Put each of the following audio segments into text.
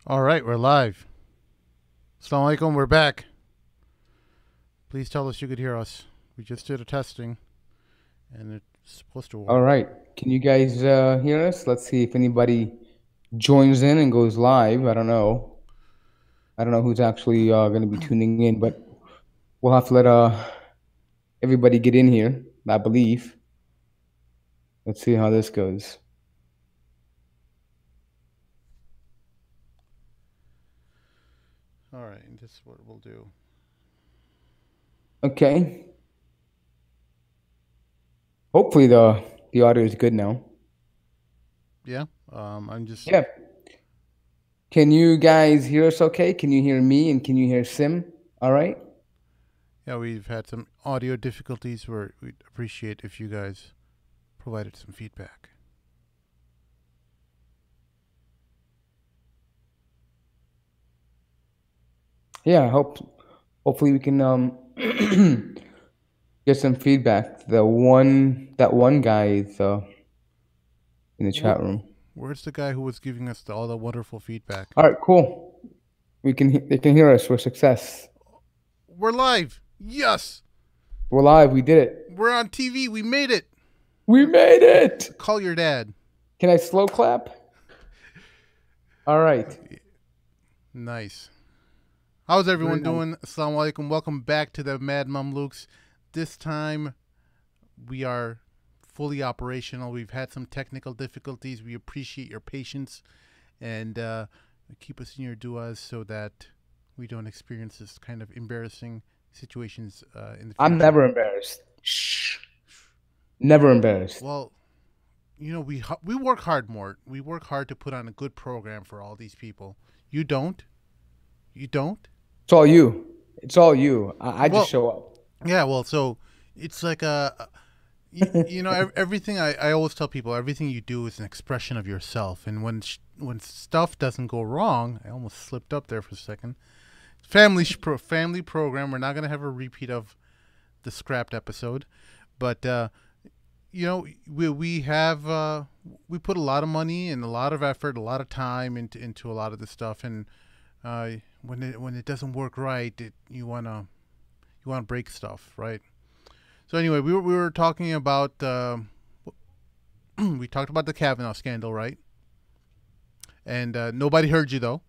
All right, we're live. Assalamu alaikum, we're back. Please tell us you could hear us. We just did a testing, and it's supposed to All work. right. Can you guys hear us? Let's see if anybody joins in and goes live. I don't know. I don't know who's actually going to be tuning in, but we'll have to let everybody get in here, I believe. Let's see how this goes. All right, and this is what we'll do. Okay. Hopefully the audio is good now. Yeah, I'm just. Yeah. Can you guys hear us okay? Can you hear me and can you hear Sim? All right. Yeah, we've had some audio difficulties where we'd appreciate if you guys provided some feedback. Yeah, hopefully we can get some feedback. That one guy is in the Where, chat room. where's the guy who was giving us all the wonderful feedback? All right, cool. They can hear us. We're success. We're live. Yes, We're live. We did it. we're on TV. We made it. We made it. Call your dad. Can I slow clap? All right. Nice. How's Very everyone nice. doing? Assalamu alaikum. Welcome back to the Mad Mamluks. This time we are fully operational. We've had some technical difficulties. We appreciate your patience and keep us in your duas so that we don't experience this kind of embarrassing situations in the I'm future. never embarrassed. Shh. Never embarrassed. Well, we work hard, Mort. We work hard to put on a good program for all these people. You don't. You don't. It's all you. It's all you. I just Well, show up. yeah. Well, so it's like everything I always tell people, everything you do is an expression of yourself. And when stuff doesn't go wrong, I almost slipped up there for a second. Family program. We're not gonna have a repeat of the scrapped episode, but we put a lot of money and a lot of effort, a lot of time into a lot of this stuff, and when it doesn't work right, you wanna break stuff, right? So anyway, we were talking about we talked about the Kavanaugh scandal, right? And nobody heard you though.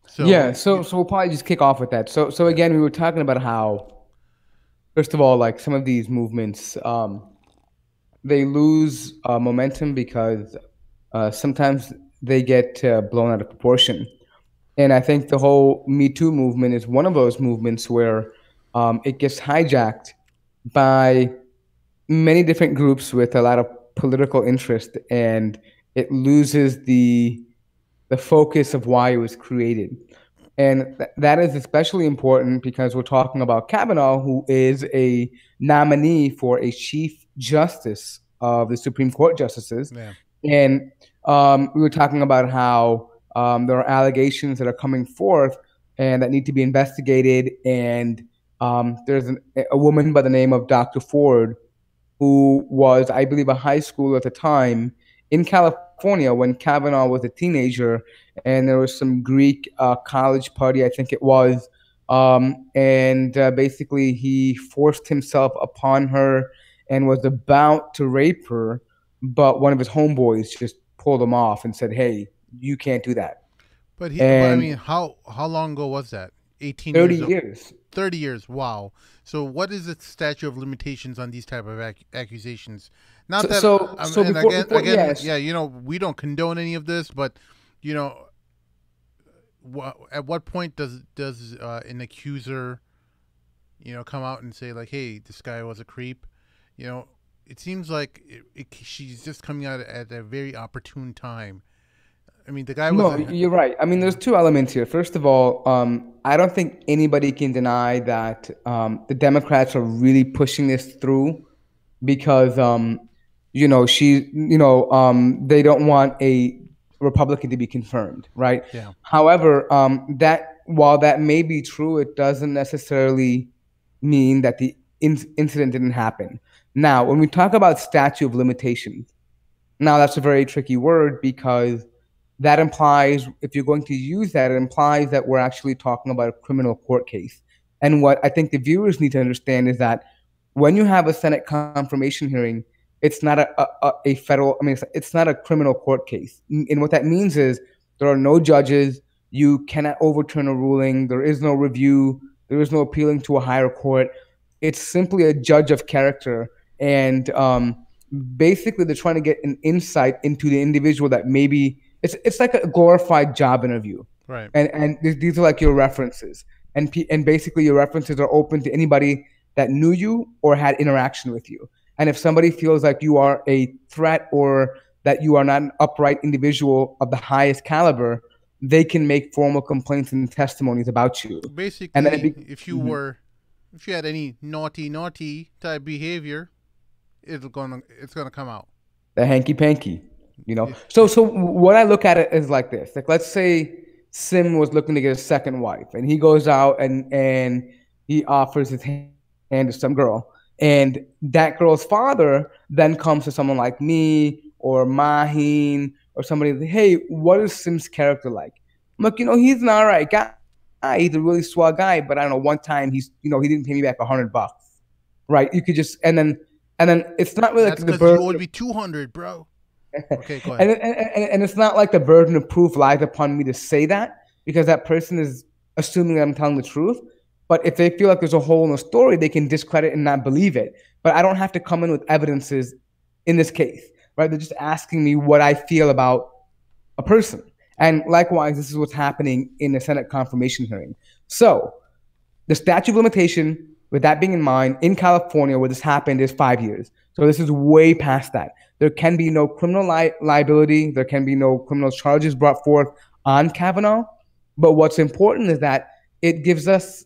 So Yeah. So we'll probably just kick off with that. So yeah, again, we were talking about how, first of all, like some of these movements, they lose momentum because sometimes they get blown out of proportion. And I think the whole Me Too movement is one of those movements where it gets hijacked by many different groups with a lot of political interest, and it loses the focus of why it was created. And that is especially important because we're talking about Kavanaugh, who is a nominee for a Chief Justice of the Supreme Court Justices. yeah. And we were talking about how there are allegations that are coming forth and that need to be investigated. And there's a woman by the name of Dr. Ford, who was, I believe, a high schooler at the time in California when Kavanaugh was a teenager, and there was some Greek college party, I think it was, and basically he forced himself upon her and was about to rape her, but one of his homeboys just pulled him off and said, "Hey, you can't do that." But I And mean, how long ago was that? 18 30 years old. years. 30 years. Wow. So what is the statute of limitations on these type of accusations? Not So, that so, so and before, again, yes. yeah, we don't condone any of this, but you know, at what point does an accuser, come out and say like, "Hey, this guy was a creep"? You know, it seems like she's just coming out at a very opportune time. I mean, the guy was No, a you're right. I mean, there's two elements here. First of all, I don't think anybody can deny that the Democrats are really pushing this through because, they don't want a Republican to be confirmed, right? yeah. However, that while that may be true, it doesn't necessarily mean that the incident didn't happen. Now, when we talk about statute of limitations, now that's a very tricky word because that implies, if you're going to use that, it implies that we're actually talking about a criminal court case. And what I think the viewers need to understand is that when you have a Senate confirmation hearing, it's not a federal, I mean, it's not a criminal court case. And what that means is there are no judges. You cannot overturn a ruling. There is no review. There is no appealing to a higher court. It's simply a judge of character. And basically, they're trying to get an insight into the individual that maybe it's like a glorified job interview. Right. And these are like your references. And basically, your references are open to anybody that knew you or had interaction with you. And if somebody feels like you are a threat or that you are not an upright individual of the highest caliber, they can make formal complaints and testimonies about you. Basically, and then if you had any naughty type behavior, it's gonna come out. The hanky panky, So what I look at it is like this. Like, let's say Sim was looking to get a second wife, and he goes out and he offers his hand to some girl, and that girl's father then comes to someone like me or Maheen or somebody. Hey, what is Sim's character like? I'm like, he's an all right guy. He's a really swell guy, but I don't know. One time he didn't pay me back $100, right? You could just and then it's not really That's like the because burden. you owed me 200, bro. Okay, go ahead. and it's not like the burden of proof lies upon me to say that, because that person is assuming that I'm telling the truth. But if they feel like there's a hole in the story, they can discredit and not believe it. But I don't have to come in with evidences in this case, right? They're just asking me what I feel about a person. And likewise, this is what's happening in the Senate confirmation hearing. So the statute of limitation, with that being in mind, in California, where this happened, is 5 years. So this is way past that. There can be no criminal liability. There can be no criminal charges brought forth on Kavanaugh. But what's important is that it gives us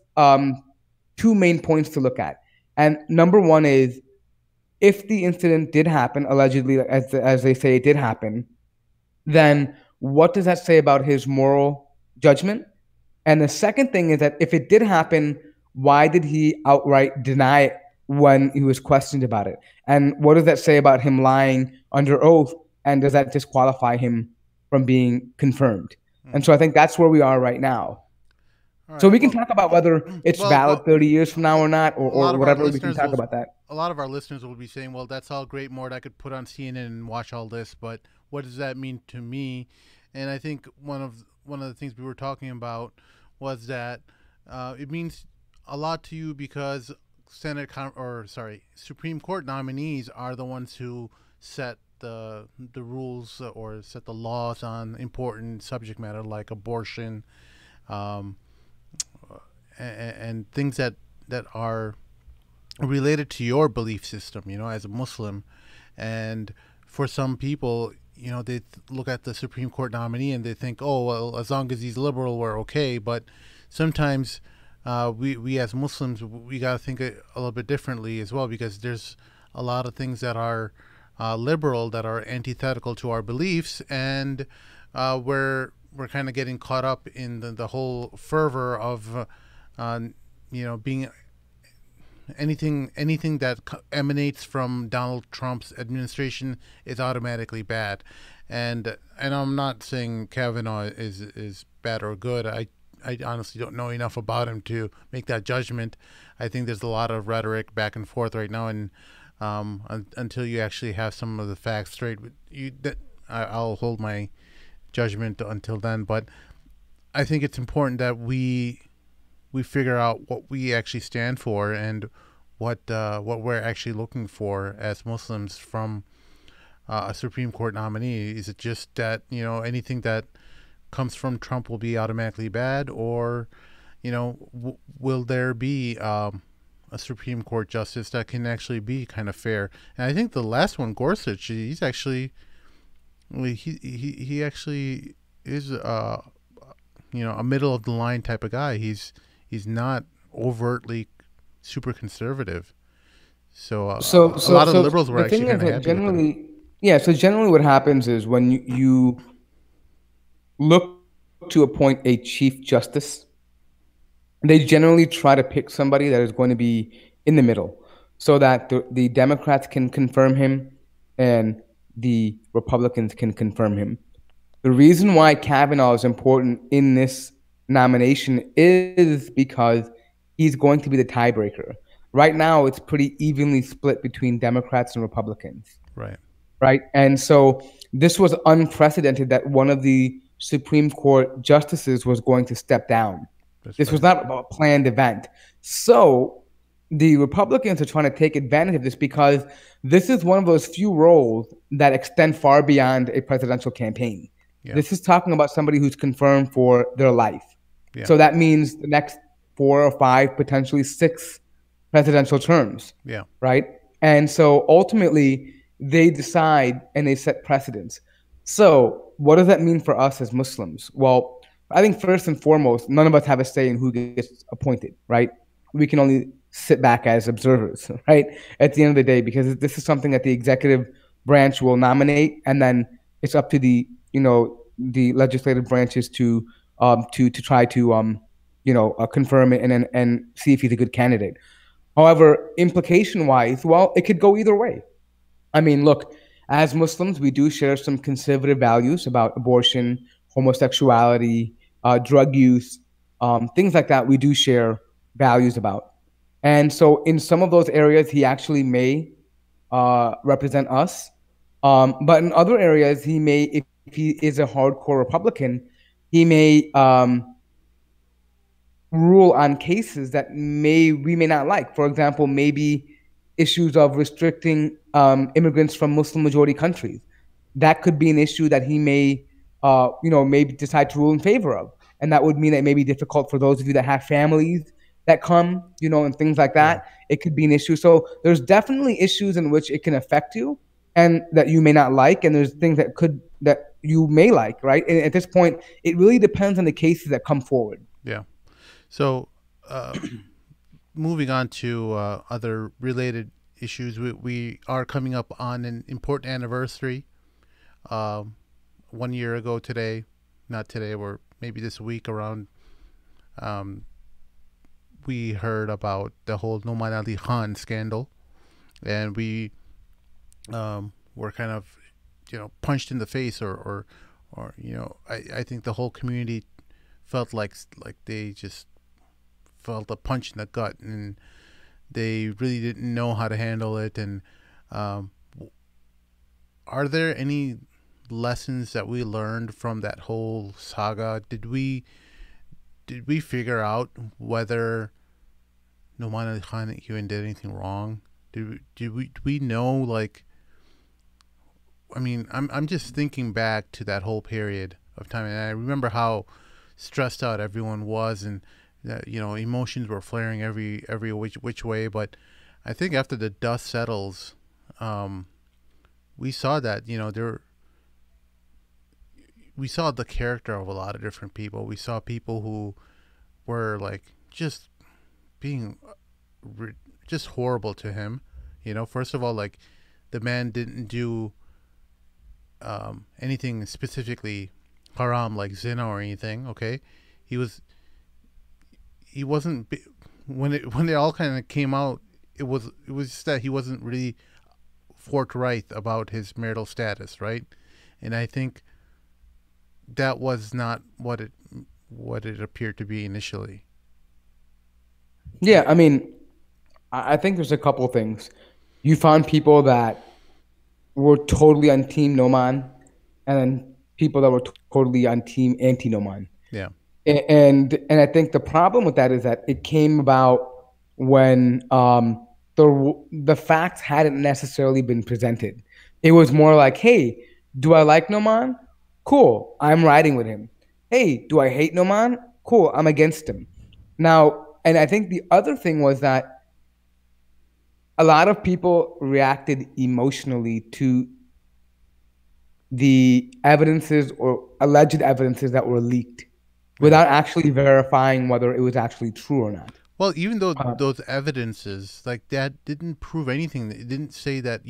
two main points to look at. And number one is, if the incident did happen, allegedly, as they say it did happen, then what does that say about his moral judgment? And the second thing is that if it did happen, why did he outright deny it when he was questioned about it? And what does that say about him lying under oath? And does that disqualify him from being confirmed? And so I think that's where we are right now. Right, so we can talk about whether it's valid 30 years from now or not, or whatever. We can talk about that. A lot of our listeners will be saying, well, that's all great, Mort. I could put on CNN and watch all this, but what does that mean to me? And I think one of the things we were talking about was that it means a lot to you because Supreme Court nominees are the ones who set the rules or set the laws on important subject matter like abortion, and things that are related to your belief system, as a Muslim. And for some people, they look at the Supreme Court nominee and they think, oh, well, as long as he's liberal, we're okay. But sometimes we as Muslims, we got to think a little bit differently as well, because there's a lot of things that are liberal that are antithetical to our beliefs, and we're kind of getting caught up in the whole fervor of being anything that emanates from Donald Trump's administration is automatically bad. And I'm not saying Kavanaugh is bad or good. I honestly don't know enough about him to make that judgment. I think there's a lot of rhetoric back and forth right now, and until you actually have some of the facts straight, I'll hold my judgment until then. But I think it's important that we figure out what we actually stand for and what we're actually looking for as Muslims from a Supreme Court nominee. Is it just that anything that comes from Trump will be automatically bad, or will there be a Supreme Court justice that can actually be kind of fair? And I think the last one, Gorsuch, he's actually he actually is a middle of the line type of guy. He's not overtly super conservative. So a lot of the liberals were actually kind of happy generally with him. Yeah, so generally what happens is when you look to appoint a chief justice, they generally try to pick somebody that is going to be in the middle, so that the Democrats can confirm him and the Republicans can confirm him. The reason why Kavanaugh is important in this nomination is because he's going to be the tiebreaker. Right now, it's pretty evenly split between Democrats and Republicans, Right. right? And so this was unprecedented that one of the Supreme Court justices was going to step down. That's This was right. not a planned event. So the Republicans are trying to take advantage of this because this is one of those few roles that extend far beyond a presidential campaign. Yeah. This is talking about somebody who's confirmed for their life. Yeah. So that means the next 4 or 5, potentially 6 presidential terms, Yeah. right? And so ultimately, they decide and they set precedents. So what does that mean for us as Muslims? Well, I think first and foremost, none of us have a say in who gets appointed, right? We can only sit back as observers, right? At the end of the day, because this is something that the executive branch will nominate, and then it's up to the legislative branches to try to confirm it and see if he's a good candidate. However, implication wise, well, it could go either way. I mean, look, as Muslims, we do share some conservative values about abortion, homosexuality, drug use, things like that. We do share values about. And so, in some of those areas, he actually may represent us. But in other areas, he may, if he is a hardcore Republican, he may rule on cases that we may not like. For example, maybe issues of restricting immigrants from Muslim majority countries. That could be an issue that he may, maybe decide to rule in favor of, and that would mean that it may be difficult for those of you that have families that come, and things like Yeah. that. It could be an issue. So there's definitely issues in which it can affect you, and that you may not like, and there's things that you may like, right? And at this point, it really depends on the cases that come forward. Yeah. So, moving on to other related issues, we are coming up on an important anniversary. 1 year ago today, not today, or maybe this week around, we heard about the whole Noman Ali Khan scandal, and we were kind of, punched in the face, or I think the whole community felt like they just felt a punch in the gut, and they really didn't know how to handle it. And are there any lessons that we learned from that whole saga? Did we figure out whether Noman Ali Khan even did anything wrong? Do we know, like, I mean, I'm just thinking back to that whole period of time, and I remember how stressed out everyone was, and emotions were flaring every which way. But I think after the dust settles, we saw that we saw the character of a lot of different people. We saw people who were like just being just horrible to him. First of all, like, the man didn't do anything specifically haram like zina or anything. Okay, he wasn't, when it all kind of came out, it was just that he wasn't really forthright about his marital status, right? And I think that was not what it appeared to be initially. Yeah, I mean, I think there's a couple of things. You found people that were totally on Team Noman, and then people that were totally on Team Anti Noman. Yeah. And I think the problem with that is that it came about when the facts hadn't necessarily been presented. It was more like, hey, do I like Noman? Cool, I'm riding with him. Hey, do I hate Noman? Cool, I'm against him. Now, and I think the other thing was that a lot of people reacted emotionally to the evidences or alleged evidences that were leaked without actually verifying whether it was actually true or not. Well, even though those evidences, like, that didn't prove anything. It didn't say that,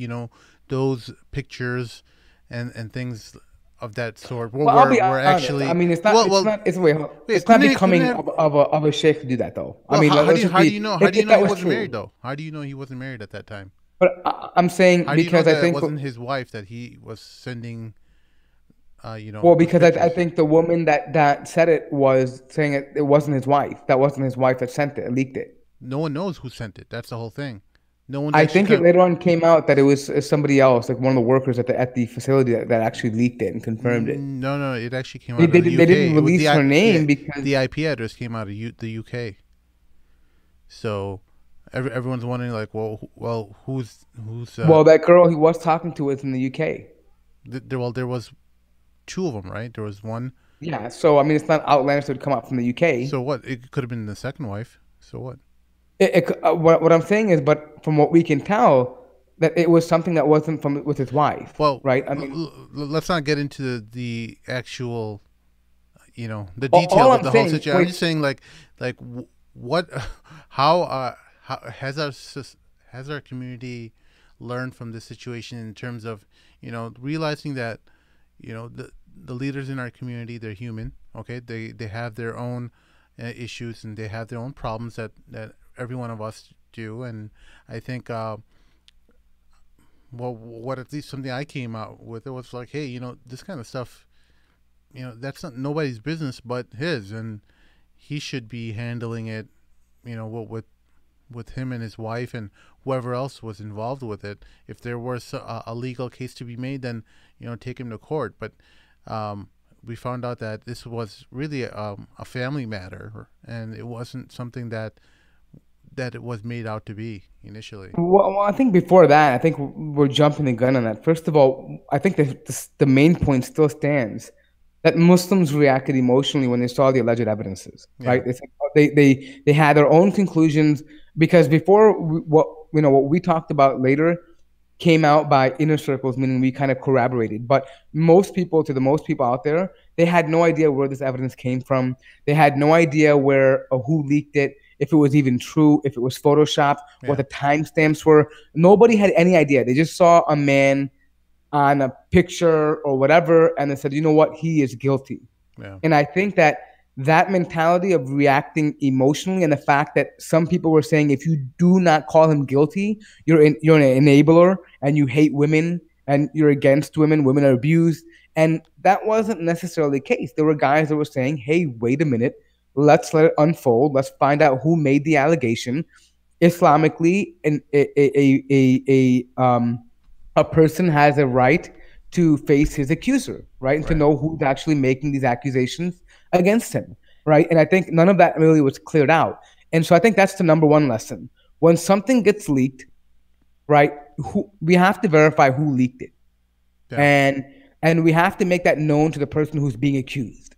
those pictures and things of that sort were actually. I mean, it's not. It's not becoming of a sheikh to do that, though. Well, I mean, how do you know? How do you know he wasn't true. married, though? How do you know he wasn't married at that time? But I'm saying How do you know because that I think it wasn't his wife that he was sending Well, those because I pictures. think the woman that said it was saying it wasn't his wife. That wasn't his wife that sent it, leaked it. No one knows who sent it. That's the whole thing. No one's I actually think it later on came out that it was somebody else, like one of the workers at the facility that actually leaked it and confirmed it. No, no, it actually came They, out of they, the they didn't UK. It was release her yeah, name because the IP address came out of the UK. So everyone's wondering like, well, who's well, that girl he was talking to was in the UK. there was two of them, right? There was one. Yeah, so I mean, it's not outlandish to come out from the UK. So what? It could have been the second wife. So what? What I'm saying is, but from what we can tell, that it was something that wasn't from with his wife, Well, right? I mean, let's not get into the actual, the all details of I'm the whole saying, situation. I'm wait, just saying, like, what, how has our community learned from this situation in terms of, realizing that, the leaders in our community, they're human. Okay, they have their own issues, and they have their own problems that every one of us do. And I think, well, what at least something I came out with, it was like, hey, this kind of stuff, that's not nobody's business but his, and he should be handling it, with him and his wife and whoever else was involved with it. If there was a legal case to be made, then take him to court. But we found out that this was really a family matter, and it wasn't something that it was made out to be initially. well, I think before that, I think we're jumping the gun on that. First of all, I think the main point still stands that Muslims reacted emotionally when they saw the alleged evidences, Yeah, right? They had their own conclusions because before what we talked about later came out by inner circles, meaning we kind of corroborated. But most people out there, they had no idea where this evidence came from. They had no idea where or who leaked it, if it was even true, if it was Photoshop, what yeah, the timestamps were. Nobody had any idea. They just saw a man on a picture or whatever, and they said, you know what, he is guilty. yeah, And I think that that mentality of reacting emotionally and the fact that some people were saying if you do not call him guilty, you're an enabler and you hate women and you're against women, women are abused. And that wasn't necessarily the case. There were guys that were saying, hey, wait a minute, let's let it unfold. Let's find out who made the allegation. Islamically, and a person has a right to face his accuser, right? And to right, know who's actually making these accusations against him, right? And I think none of that really was cleared out. And so I think that's the number one lesson. When something gets leaked, right, we have to verify who leaked it. yeah, And we have to make that known to the person who's being accused.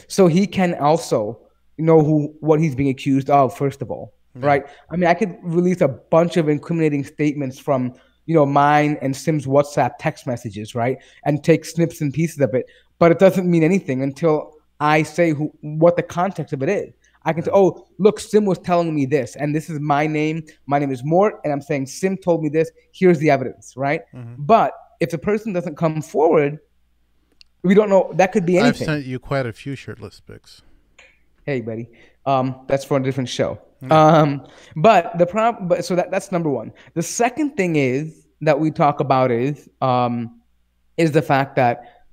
So he can also know what he's being accused of, first of all, yeah, right? I mean, I could release a bunch of incriminating statements from mine and Sim's WhatsApp text messages, right? And take snips and pieces of it, but it doesn't mean anything until I say what the context of it is. I can say, yeah. oh, look, Sim was telling me this, and this is my name. My name is Mort, and I'm saying Sim told me this. Here's the evidence, right? Hmm. But if the person doesn't come forward, we don't know. That could be I've anything. sent you quite a few shirtless pics. Hey, buddy, that's for a different show. Yeah, But the problem, but so that's number one. The second thing is that we talk about is the fact that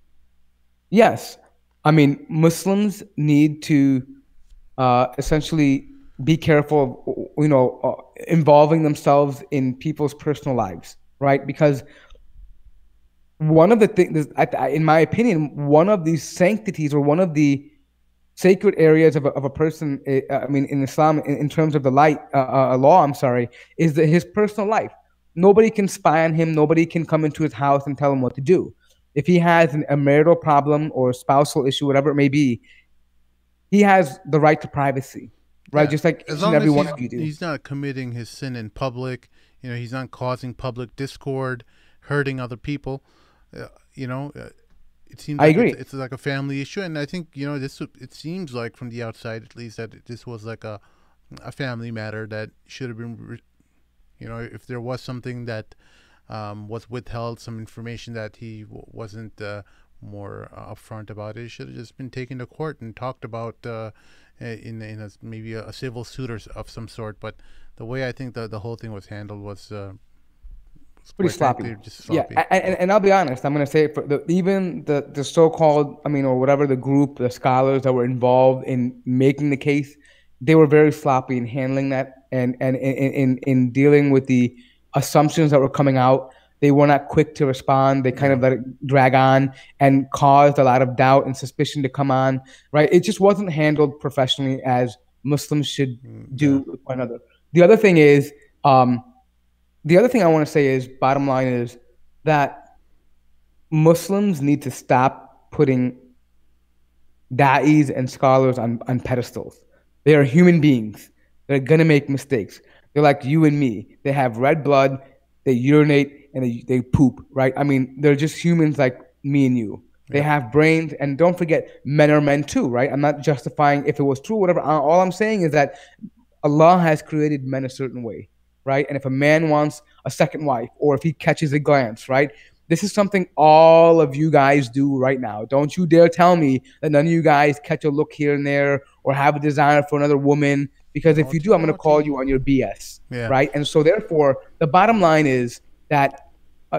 yes, I mean Muslims need to essentially be careful of involving themselves in people's personal lives, right? Because one of the things, in my opinion, one of the sanctities or one of the sacred areas of a person, I mean, in Islam, in terms of the law, I'm sorry, is his personal life. Nobody can spy on him. Nobody can come into his house and tell him what to do. If he has a marital problem or a spousal issue, whatever it may be, he has the right to privacy, right? yeah. Just like As each and long every as one he's of you do. he's not committing his sin in public, he's not causing public discord, hurting other people. Uh, you know, uh, it seems I like agree. it's like a family issue, and I think it seems like from the outside at least that this was like a family matter that should have been, if there was something that was withheld, some information that he wasn't more upfront about, it should have just been taken to court and talked about in maybe a civil suit of some sort. But the way I think the whole thing was handled Pretty Quite frankly, sloppy. they're just Yeah, sloppy. and I'll be honest. I'm gonna say it for even the so-called, I mean, or whatever the group, the scholars that were involved in making the case, they were very sloppy in handling that and in dealing with the assumptions that were coming out. They were not quick to respond. They kind Yeah. of let it drag on and caused a lot of doubt and suspicion to come on. Right? It just wasn't handled professionally as Muslims should do Yeah. with one another. The other thing is. The other thing I want to say is, bottom line is that Muslims need to stop putting da'is and scholars on pedestals. They are human beings. They're gonna make mistakes. They're like you and me. They have red blood, they urinate, and they poop, right? I mean, they're just humans like me and you. They Yep. have brains, and don't forget, men are men too, right? I'm not justifying if it was true, whatever. All I'm saying is that Allah has created men a certain way, right? And if a man wants a second wife, or if he catches a glance, right? This is something all of you guys do right now. Don't you dare tell me that none of you guys catch a look here and there or have a desire for another woman, because if you do, I'm going to call you on your BS, Yeah. right? And so therefore, the bottom line is that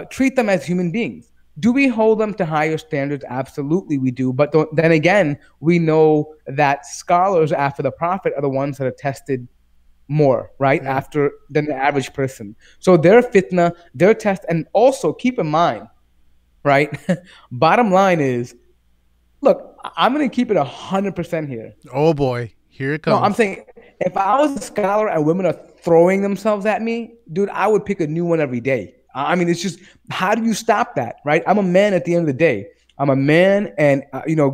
treat them as human beings. Do we hold them to higher standards? Absolutely, we do. But then again, we know that scholars after the Prophet are the ones that are tested more, right? Yeah. After than the average person. So their fitna, their test, and also keep in mind, right? Bottom line is, look, I'm gonna keep it 100% here. Oh boy, here it No, comes. I'm saying if I was a scholar and women are throwing themselves at me, dude, I would pick a new one every day. I mean, it's just, how do you stop that, right? I'm a man at the end of the day. I'm a man, and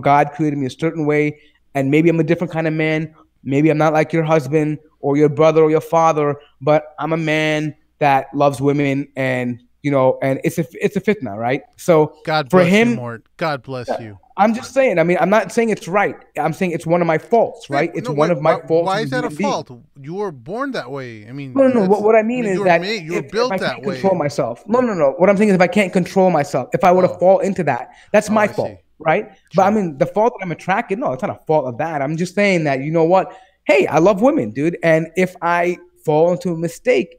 God created me a certain way, and maybe I'm a different kind of man. Maybe I'm not like your husband or your brother or your father, but I'm a man that loves women, and and it's a fitna, right? So God for bless you, him, Mort. God bless you. I'm just saying. I mean, I'm not saying it's right. I'm saying it's one of my faults, Yeah, right? It's no, one of my faults why as is a that a human being. fault? You were born that way. I mean, No, no, no. that's. What I I mean mean, is you were that made. You were if built I that can't control way. myself, no, no, no. What I'm saying is, if I can't control myself, if I were to Oh, fall into that, that's oh, my I fault, see. right? But I True. mean, the fault that I'm attracted, no, it's not a fault of that. I'm just saying that, you know what? Hey, I love women, dude. And if I fall into a mistake,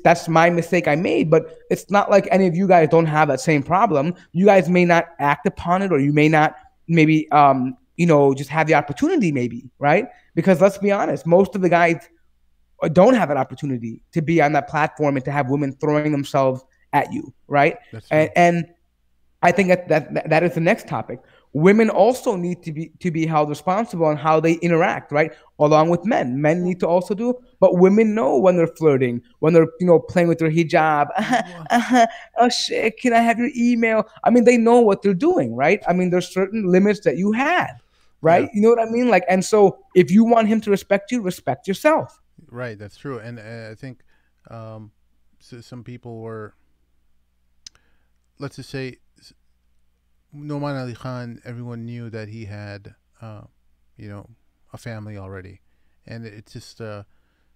that's my mistake I made. But it's not like any of you guys don't have that same problem. You guys may not act upon it, or you may not maybe just have the opportunity, maybe, right? Because let's be honest, most of the guys don't have an opportunity to be on that platform and to have women throwing themselves at you, right? That's And, true. and I think that is the next topic. Women also need to be held responsible on how they interact, right? Along with men. Men Well, need to also do, but women know when they're flirting, when they're playing with their hijab. well, Oh shit, can I have your email? I mean, they know what they're doing, right? I mean, there's certain limits that you have, yeah, right? You know what I mean? Like, and so if you want him to respect you, respect yourself. right. That's true. And I think some people were, let's just say, Noman Ali Khan, everyone knew that he had, you know, a family already. And it's just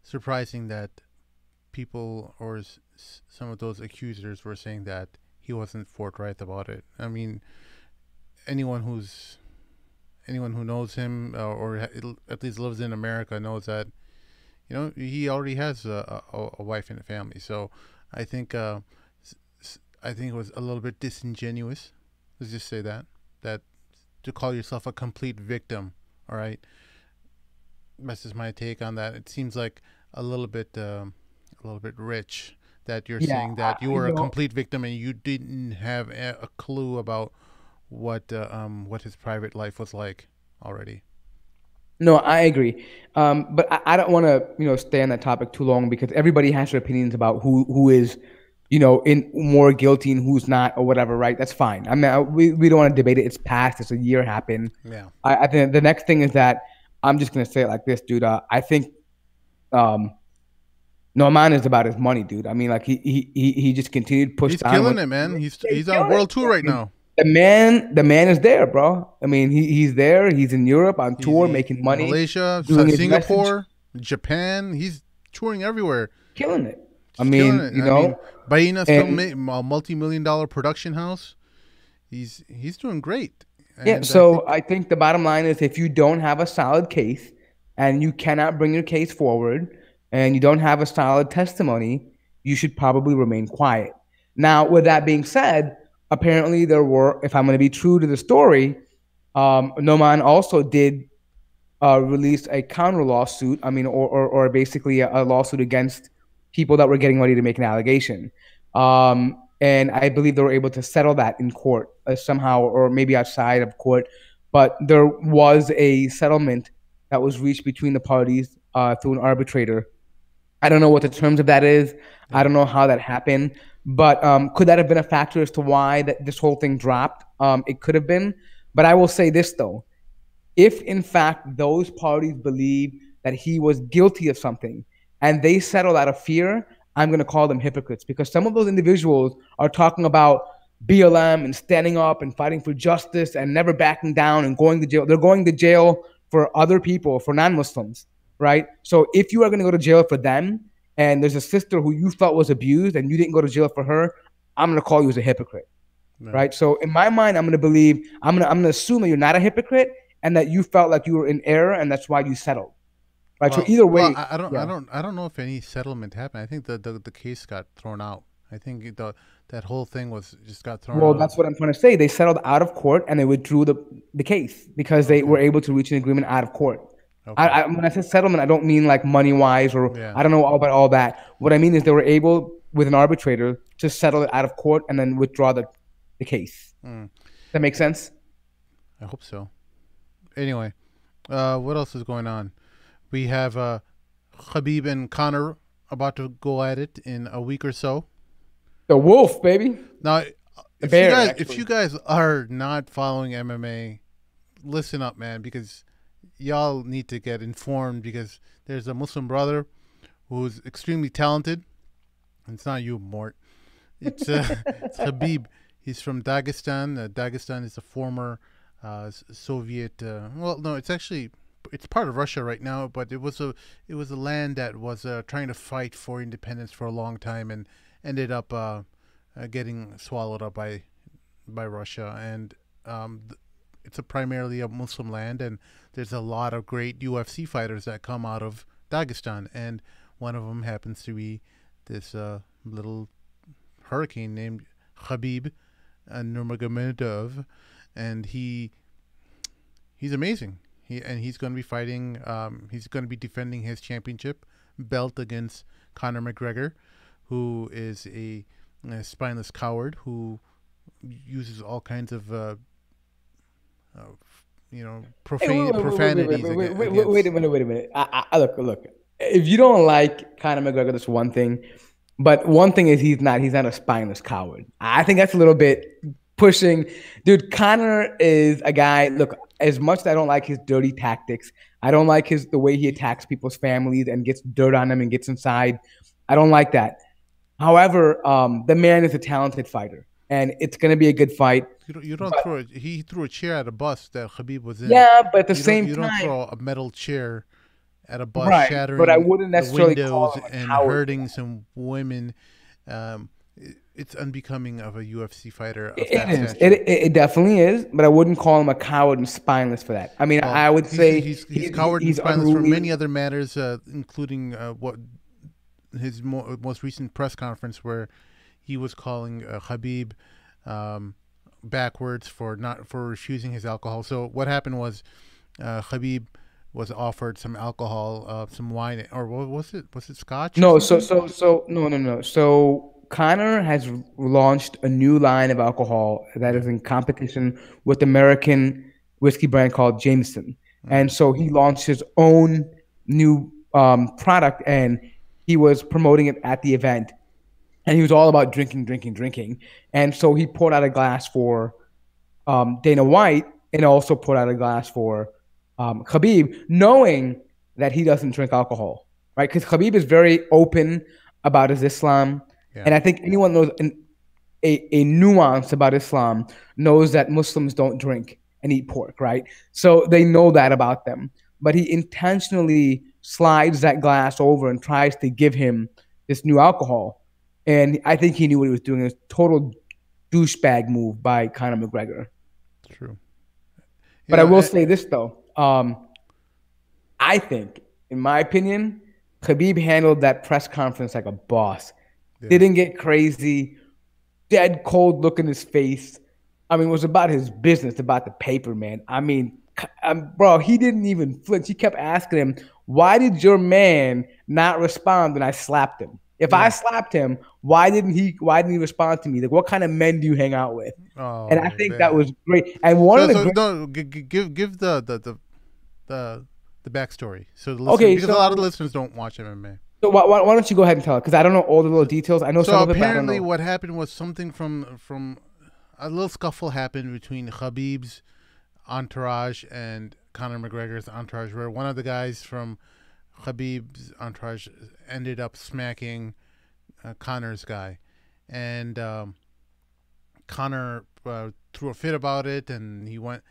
surprising that people or some of those accusers were saying that he wasn't forthright about it. I mean, anyone who knows him or at least lives in America knows that he already has a wife and a family. So I think I think it was a little bit disingenuous. Let's just say that to call yourself a complete victim. All right, that's just my take on that. It seems like a little bit rich that you're Yeah, saying that you you were a know, complete victim and you didn't have a clue about what his private life was like already. no, I agree. But I don't want to, stay on that topic too long, because everybody has their opinions about who is, in more guilty and who's not, or whatever, right? That's fine. I mean, we don't want to debate it. It's past. It's a year happened. Yeah. I think the next thing is that I'm just gonna say it like this, dude. I think um, Norman is about his money, dude. I mean, like he just continued pushed He's on. killing it, man. He's He's on killing it. world tour I right mean, now. the man is there, bro. I mean, he's there. He's in Europe on tour, He's making money, Malaysia, doing his message, Singapore, Japan. He's touring everywhere. killing it. I Just killing mean, it. I mean, Baina still and made a multi-million-dollar production house. He's doing great, yeah. and I So think I think the bottom line is, if you don't have a solid case and you cannot bring your case forward and you don't have a solid testimony, you should probably remain quiet. Now, with that being said, apparently there were, if I'm going to be true to the story, Noman also did release a counter lawsuit. I mean, or basically a lawsuit against people that were getting ready to make an allegation. And I believe they were able to settle that in court somehow, or maybe outside of court. But there was a settlement that was reached between the parties through an arbitrator. I don't know what the terms of that is. I Yeah. don't know how that happened. But could that have been a factor as to why that this whole thing dropped? It could have been. But I will say this, though. If, in fact, those parties believe that he was guilty of something and they settled out of fear, I'm going to call them hypocrites, because some of those individuals are talking about BLM and standing up and fighting for justice and never backing down and going to jail. They're going to jail for other people, for non-Muslims, right? So if you are going to go to jail for them and there's a sister who you felt was abused and you didn't go to jail for her, I'm going to call you as a hypocrite, right? So in my mind, I'm going to assume that you're not a hypocrite and that you felt like you were in error and that's why you settled, right? So either way, I don't know if any settlement happened. I think the case got thrown out. I think that whole thing just got thrown out. Well, that's what I'm trying to say. They settled out of court and they withdrew the case because they were able to reach an agreement out of court. Okay. When I say settlement, I don't mean like money wise or I don't know about all that. What I mean is they were able, with an arbitrator, to settle it out of court and then withdraw the case. Does that make sense? I hope so. Anyway, what else is going on? We have Khabib and Conor about to go at it in a week or so. The wolf, baby. Now, if you guys are not following MMA, listen up, man, because y'all need to get informed, because there's a Muslim brother who's extremely talented. It's not you, Mort. It's Habib. He's from Dagestan. Dagestan is a former Soviet. Well, no, it's part of Russia right now, but it was a land that was trying to fight for independence for a long time and ended up getting swallowed up by Russia. And it's primarily a Muslim land, and there's a lot of great UFC fighters that come out of Dagestan, and one of them happens to be this little hurricane named Khabib Nurmagomedov, and he's amazing. He's going to be fighting. He's going to be defending his championship belt against Conor McGregor, who is a spineless coward who uses all kinds of profanities. Wait a minute. Look. If you don't like Conor McGregor, that's one thing. But one thing is he's not a spineless coward. I think that's a little bit pushing. Dude, Conor is a guy, look, as much as I don't like his dirty tactics, I don't like the way he attacks people's families and gets dirt on them and gets inside. I don't like that. However, the man is a talented fighter, and it's going to be a good fight. He threw a chair at a bus that Khabib was in. Yeah, but at the same time, you don't throw a metal chair at a bus, right, shattering but I wouldn't necessarily the call windows him a and coward. hurting some women. It's unbecoming of a UFC fighter. It definitely is, but I wouldn't call him a coward and spineless for that. I mean, I would say he's coward and spineless for many other matters, including what his most recent press conference, where he was calling Habib backwards for refusing his alcohol. So what happened was Habib was offered some alcohol, some wine, or what was it? Was it scotch? No, no. So Conor has launched a new line of alcohol that is in competition with American whiskey brand called Jameson. And so he launched his own new product, and he was promoting it at the event. And he was all about drinking. And so he poured out a glass for Dana White and also poured out a glass for Khabib, knowing that he doesn't drink alcohol, right? Because Khabib is very open about his Islam. Yeah. And I think anyone knows a nuance about Islam knows that Muslims don't drink and eat pork, right? So they know that about them. But he intentionally slides that glass over and tries to give him this new alcohol. And I think he knew what he was doing. It was a total douchebag move by Conor McGregor. True. But I will say this, though. I think, in my opinion, Khabib handled that press conference like a boss. Yeah. Didn't get crazy. dead cold look in his face. I mean, it was about his business, about the paper, man. I mean, bro, he didn't even flinch. He kept asking him, "Why did your man not respond when I slapped him? If I Yeah. slapped him, why didn't he? Why didn't he respond to me? Like, what kind of men do you hang out with?" And I Oh think that man. was great. And one of So the so great. no, give the the backstory. So the listeners, Okay, because a lot of the so listeners don't watch MMA. so why don't you go ahead and tell it? Because I don't know all the little details. I know So some of it, but I don't apparently, know. what happened was something from a little scuffle happened between Khabib's entourage and Conor McGregor's entourage, where one of the guys from Khabib's entourage ended up smacking Conor's guy, and Conor threw a fit about it, and he went.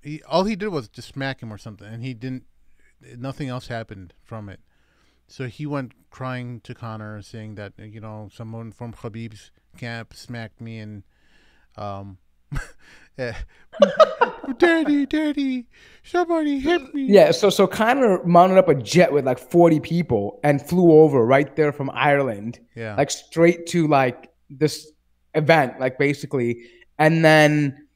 He all he did was just smack him or something, and he didn't. Nothing else happened from it. So he went crying to Conor, saying that someone from Khabib's camp smacked me, and um, eh, daddy, somebody hit me. Yeah, so Connor mounted up a jet with like 40 people and flew over right there from Ireland, Yeah, like straight to like this event, like basically. And then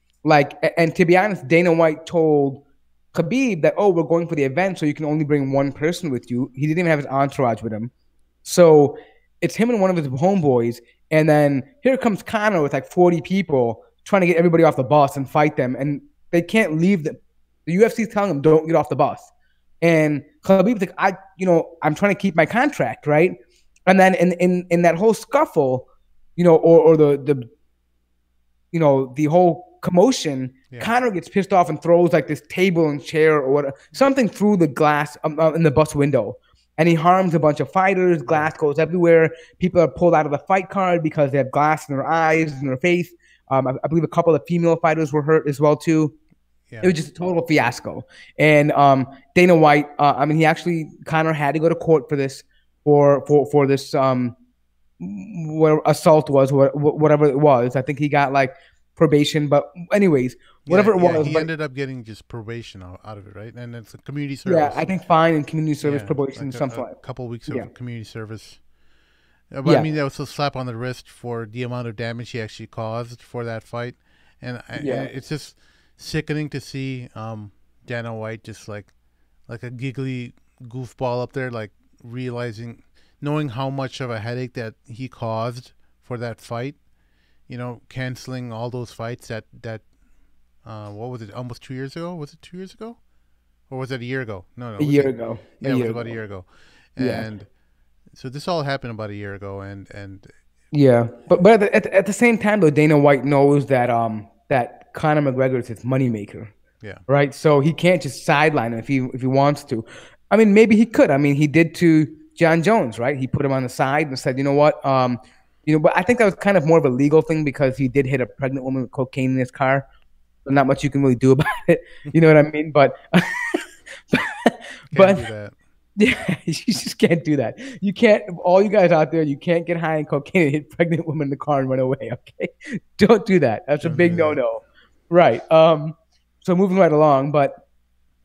and to be honest, Dana White told Khabib that, oh, we're going for the event, so you can only bring one person with you. He didn't even have his entourage with him. So it's him and one of his homeboys. And then here comes Connor with like 40 people trying to get everybody off the bus and fight them. And they can't leave the UFC's telling them don't get off the bus. And Khabib's like, I'm trying to keep my contract, right? And then in that whole scuffle, or the whole commotion, yeah, Conor gets pissed off and throws like this table and chair or whatever, something through the glass in the bus window. And he harms a bunch of fighters. Glass goes everywhere. People are pulled out of the fight card because they have glass in their eyes and their face. I believe a couple of female fighters were hurt as well too. yeah. It was just a total fiasco. And Dana White, Conor had to go to court for this, for this where assault was, whatever it was. I think he got like probation, but anyways, whatever it was. He but ended up getting just probation out of it, right? And it's a community yeah, service. I think fine and community service Yeah, probation, like something a like. couple weeks Yeah, of community service. But I yeah, mean, that was a slap on the wrist for the amount of damage he actually caused for that fight, and yeah. it's just sickening to see Dana White just like a giggly goofball up there, like knowing how much of a headache that he caused for that fight. Canceling all those fights that what was it? Almost 2 years ago? Was it 2 years ago, or was it a year ago? No, A year ago. Yeah, it was about a year ago, Yeah. and so this all happened about a year ago, and Yeah, but at the same time though, Dana White knows that that Conor McGregor is his moneymaker, yeah, right? So he can't just sideline him if he wants to. I mean, maybe he could. I mean, he did to John Jones, right? He put him on the side and said, you know what, but I think that was kind of more of a legal thing because he did hit a pregnant woman with cocaine in his car. So not much you can really do about it. You know what I mean? But can't do that. yeah, you just can't do that. You can't. All you guys out there, you can't get high on cocaine and hit pregnant women in the car and run away. Okay, don't do that. That's a Don't big do that. no-no. Right. So moving right along, but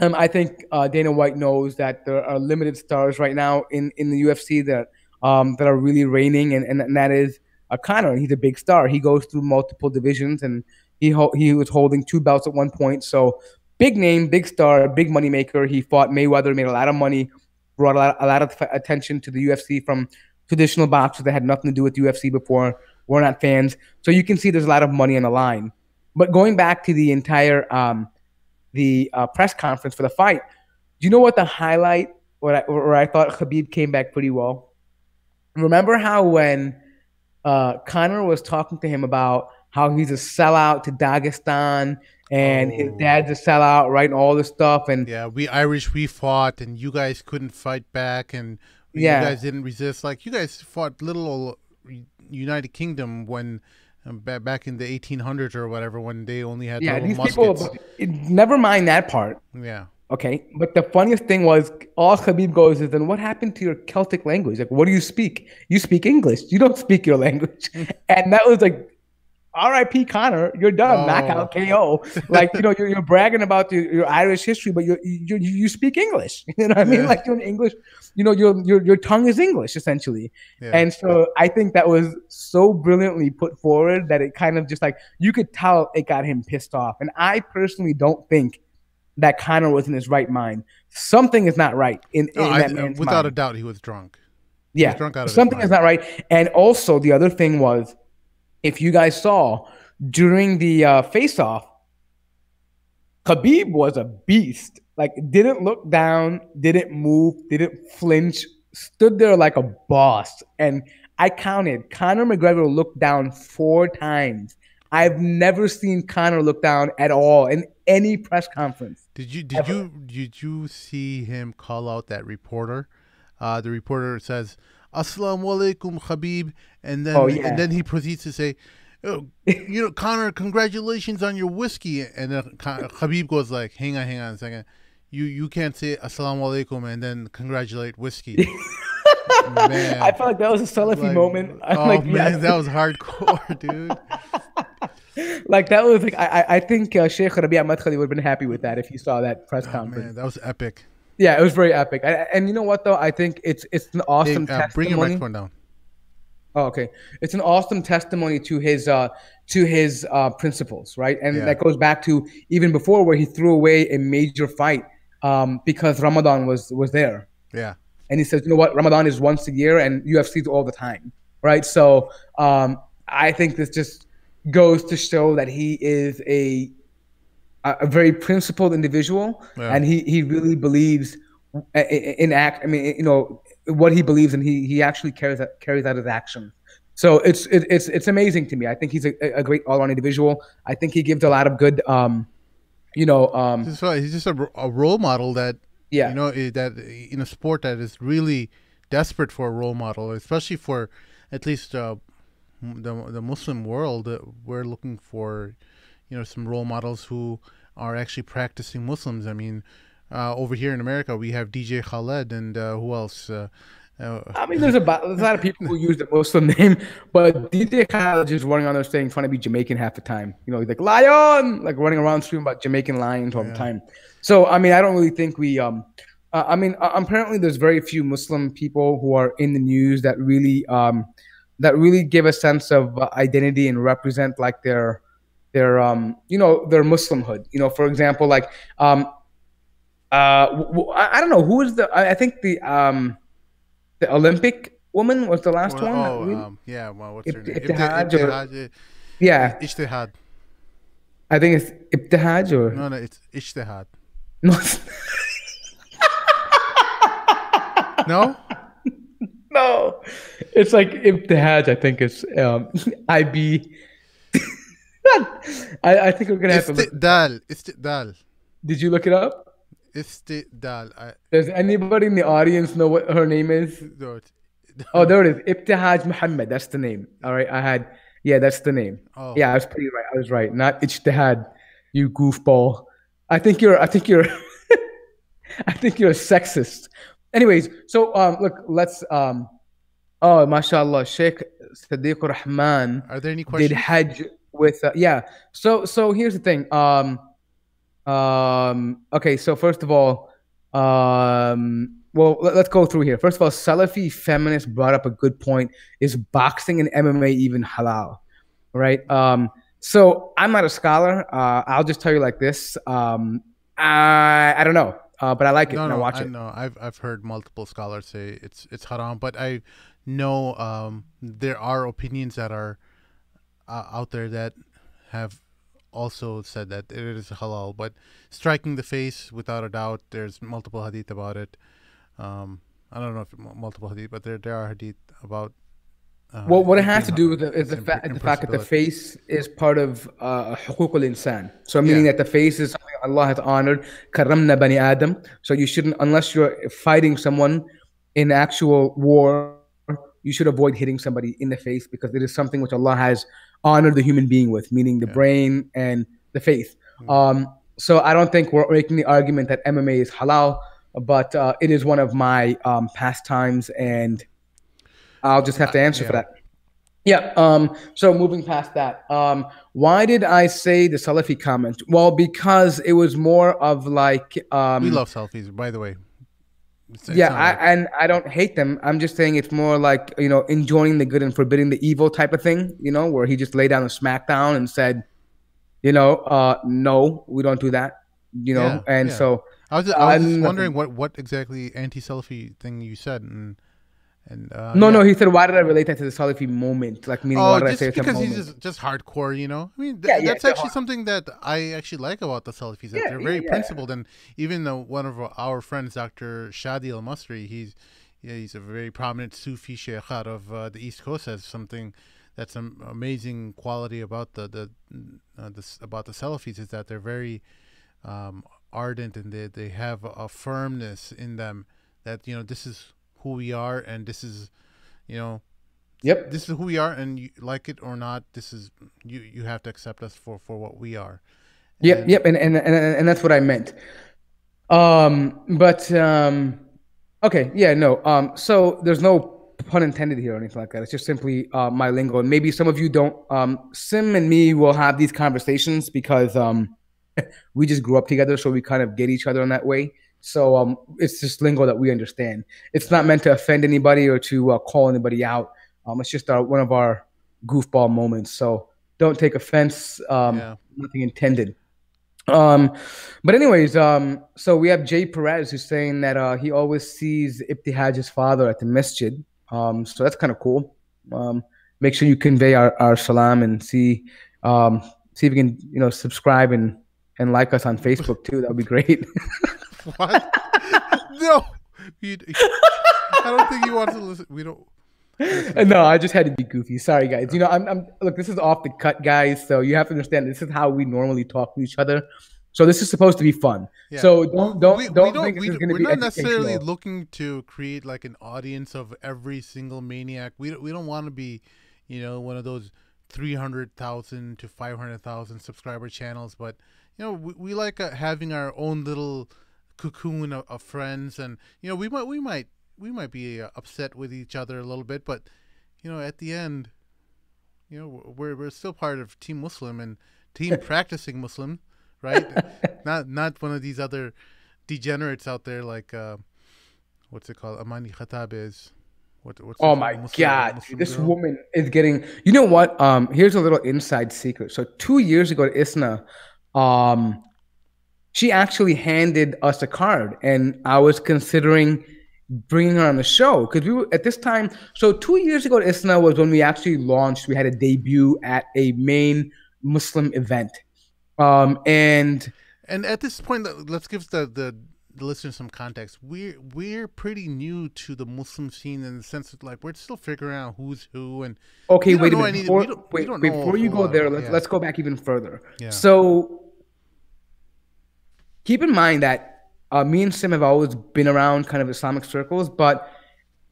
I think Dana White knows that there are limited stars right now in the UFC that are really reigning, and that is Conor. He's a big star. He goes through multiple divisions, and he was holding 2 belts at one point. So big name, big star, big money maker. He fought Mayweather, made a lot of money, brought a lot of attention to the UFC from traditional boxers that had nothing to do with UFC before. We're not fans, so you can see there's a lot of money on the line. But going back to the entire press conference for the fight, do you know what the highlight? Where I thought Habib came back pretty well. Remember how when Conor was talking to him about how he's a sellout to Dagestan and his dad's a sellout, right, and all this stuff, and Yeah, we Irish, we fought, and you guys couldn't fight back, and you yeah, guys didn't resist. Like you guys fought little old United Kingdom when back in the 1800s or whatever, when they only had yeah, little these muskets. people. Never mind that part. Yeah, Okay, but the funniest thing was all Khabib goes is, then what happened to your Celtic language? Like, what do you speak? You speak English. You don't speak your language. And that was like R.I.P. Conor, you're done. Oh, Knockout KO. Like, you're bragging about your Irish history, but you speak English. You know what I mean? yeah, Like, you're in English. Your tongue is English essentially. yeah. And so I think that was so brilliantly put forward that it kind of just like you could tell it got him pissed off. And I personally don't think that Conor was in his right mind. Something is not right No, in that man's without a mind. doubt, he was drunk. He was Yeah, drunk out of his something is mind. not right. And also the other thing was, if you guys saw during the face-off, Khabib was a beast. Like, didn't look down, didn't move, didn't flinch, stood there like a boss. And I counted, Conor McGregor looked down 4 times. I've never seen Conor look down at all in any press conference ever. Did you see him call out that reporter? The reporter says, "Assalamu alaikum, Habib," Oh and yeah. then he proceeds to say, "Oh, Connor, congratulations on your whiskey." And then Habib goes like, hang on a second. You can't say assalamu alaikum and then congratulate whiskey." I Man, felt like that was a Salafi like, moment. I'm oh like, man, yes. that was hardcore, dude. Like that was like I think Sheikh Rabia Madkhali would have been happy with that if he saw that press Oh conference. man, that was epic. Yeah, it was very epic. And you know what though? I think it's an Hey, awesome bring your testimony. microphone down. Oh, okay. It's an awesome testimony to his principles, right? And Yeah, that goes back to even before where he threw away a major fight because Ramadan was there. yeah. And he says, you know what, Ramadan is once a year and UFC's all the time, right? So I think this just goes to show that he is a very principled individual, Yeah. and he really believes in act. I mean, what he believes in. He actually carries out his actions. So it's amazing to me. I think he's a great all around individual. I think he gives a lot of good, you know, um, He's just a role model that yeah, that in a sport that is really desperate for a role model, especially for at least the Muslim world. We're looking for some role models who are actually practicing Muslims. I mean, over here in America, we have DJ Khaled and who else? Uh, I mean, there's a lot of people who use the Muslim name, but DJ Khaled just running on there saying trying to be Jamaican half the time. He's like lion, like running around screaming about Jamaican lions all the yeah, time. So I mean, I don't really think we. I mean, apparently there's very few Muslim people who are in the news that really give a sense of identity and represent like their Muslimhood. For example, like I don't know who is I think the Olympic woman was the last well, one. Really? yeah. Well, what's her name? Ibtihaj or Ibtihad. yeah, Ijtihad. I think it's Ibtihaj or No, no, it's Ijtihad. no, No. no, it's like Ibtihaj. I think it's IB. I think we're gonna have to look. Istidal. Istidal. Did you look it up? Istidal. Does anybody in the audience know what her name is? No, Oh, there it is. Ibtihaj Muhammad. That's the name. All right. Yeah, that's the name. oh, Yeah, I was pretty right. I was right. Not Ijtihad, you goofball. I think you're I think you're a sexist. Anyways, so look, let's oh mashallah, Sheikh Sadiq Rahman are there any did questions? Hajj with yeah. So here's the thing. Okay, so first of all, well, let's go through here. First of all, Salafi feminists brought up a good point. Is boxing and MMA even halal? Right? So I'm not a scholar. I'll just tell you like this. I don't know, but I like it No, and I no, watch I it. know. I've heard multiple scholars say it's haram, but I know there are opinions that are out there that have also said that it is halal. But striking the face, without a doubt, there's multiple hadith about it. I don't know if multiple hadith, but there are hadith about Well, what it it has being to do with it is its the fact that the impermissibility. face is part of حقوق الإنسان. So meaning Yeah, that the face is something Allah has honored. كرمنا بني آدم. So you shouldn't, unless you're fighting someone in actual war, you should avoid hitting somebody in the face because it is something which Allah has honored the human being with, meaning the yeah. brain and the face. Mm. So I don't think we're making the argument that MMA is halal, but it is one of my pastimes, and I'll just have to answer for Yeah. that. Yeah. So moving past that, why did I say the Salafi comment? Well, because it was more of like, We love selfies, by the way. It's yeah, not like and I don't hate them. I'm just saying it's more like, enjoying the good and forbidding the evil type of thing, where he just laid down a smackdown and said, no, we don't do that, yeah, and yeah. so I was just nothing. wondering what exactly anti-selfie thing you said, and No, yeah. no, he said, why did I relate that to the Salafi moment? Like, meaning, why Oh, did I say just it's a because he's moment? just hardcore, you know. I mean, Yeah, yeah, that's actually something that I actually like about the Salafis. That yeah, they're yeah, very yeah. principled, and even though one of our friends, Dr. Shadi Al Masri, he's a very prominent Sufi sheikh out of the East Coast, has something that's an amazing quality about about the Salafis is that they're very ardent, and they have a firmness in them that this is who we are, and you know Yep, this is who we are, and you like it or not, this is you have to accept us for what we are. yep, And yep, and that's what I meant. But okay, yeah, no. So there's no pun intended here or anything like that. It's just simply my lingo, and maybe some of you don't. Sim and me will have these conversations because we just grew up together, so we kind of get each other in that way. So it's just lingo that we understand. It's not meant to offend anybody or to call anybody out. It's just one of our goofball moments. So don't take offense. yeah. Nothing intended. Um, but anyways, so we have Jay Perez who's saying that he always sees Ibtihaj's father at the masjid. So that's kind of cool. Um, make sure you convey our salam and um, see if you can subscribe and like us on Facebook too. That would be great. What? No, you, I don't think you want to listen. We don't listen. No, I just had to be goofy. Sorry, guys. I'm look. This is off the cut, guys. So you have to understand this is how we normally talk to each other. So this is supposed to be fun. Yeah. So Well, we don't don't think this is going to we're be not necessarily educational. looking to create like an audience of every single maniac. We don't want to be, one of those 300,000 to 500,000 subscriber channels. But we like having our own little cocoon of friends, and we might be upset with each other a little bit, but at the end, we're still part of Team Muslim and Team Practicing Muslim, right? Not one of these other degenerates out there like what's it called? Amani Khatab is. What's Oh his my God, dude, Muslim this girl? woman is getting. You know what? Here's a little inside secret. So 2 years ago, Isna, um, she actually handed us a card, and I was considering bringing her on the show because we were at this time. So 2 years ago, Isna was when we actually launched. We had a debut at a main Muslim event, and And at this point, let's give the listeners some context. We're pretty new to the Muslim scene in the sense that like we're still figuring out who's who, and okay, we don't wait a know minute. any. Before We don't know a before you whole go lot there, about. let's Yeah, let's go back even further. yeah. So keep in mind that me and Sim have always been around kind of Islamic circles, but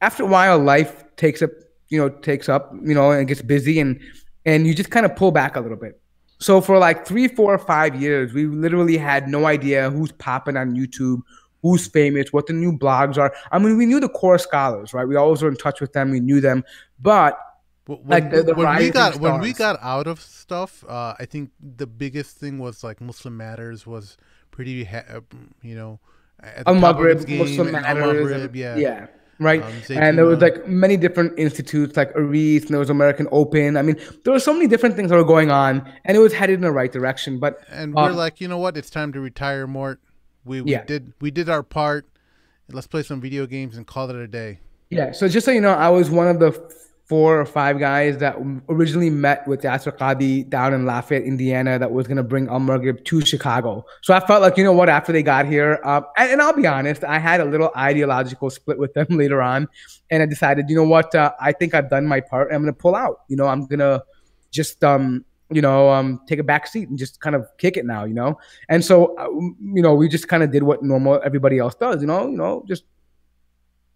after a while, life takes up, and it gets busy, and you just kind of pull back a little bit. So for like 3, 4, 5 years, we literally had no idea who's popping on YouTube, who's famous, what the new blogs are. I mean, we knew the core scholars, right? We always were in touch with them, we knew them, but like the rising When we stars. got out of stuff, I think the biggest thing was like Muslim Matters was pretty, at the Al top of its Maghrib, game, Muslim and Al Matters, and Maghrib, yeah, yeah, right. And there was Zaytuna, like many different institutes, like Aris, and there was American Open. I mean, there were so many different things that were going on, and it was headed in the right direction. But and we're um, like, you know what? It's time to retire, Mort. We yeah, did our part. Let's play some video games and call it a day. yeah. So just so you know, I was one of the 4 or 5 guys that originally met with Yasser Qadi down in Lafayette, Indiana, that was going to bring Al Maghrib to Chicago. So I felt like, you know what, after they got here, and I'll be honest, I had a little ideological split with them later on. And I decided, you know what, I think I've done my part. I'm going to pull out. I'm going to just, take a back seat and just kind of kick it now, And so, we just kind of did what normal everybody else does, just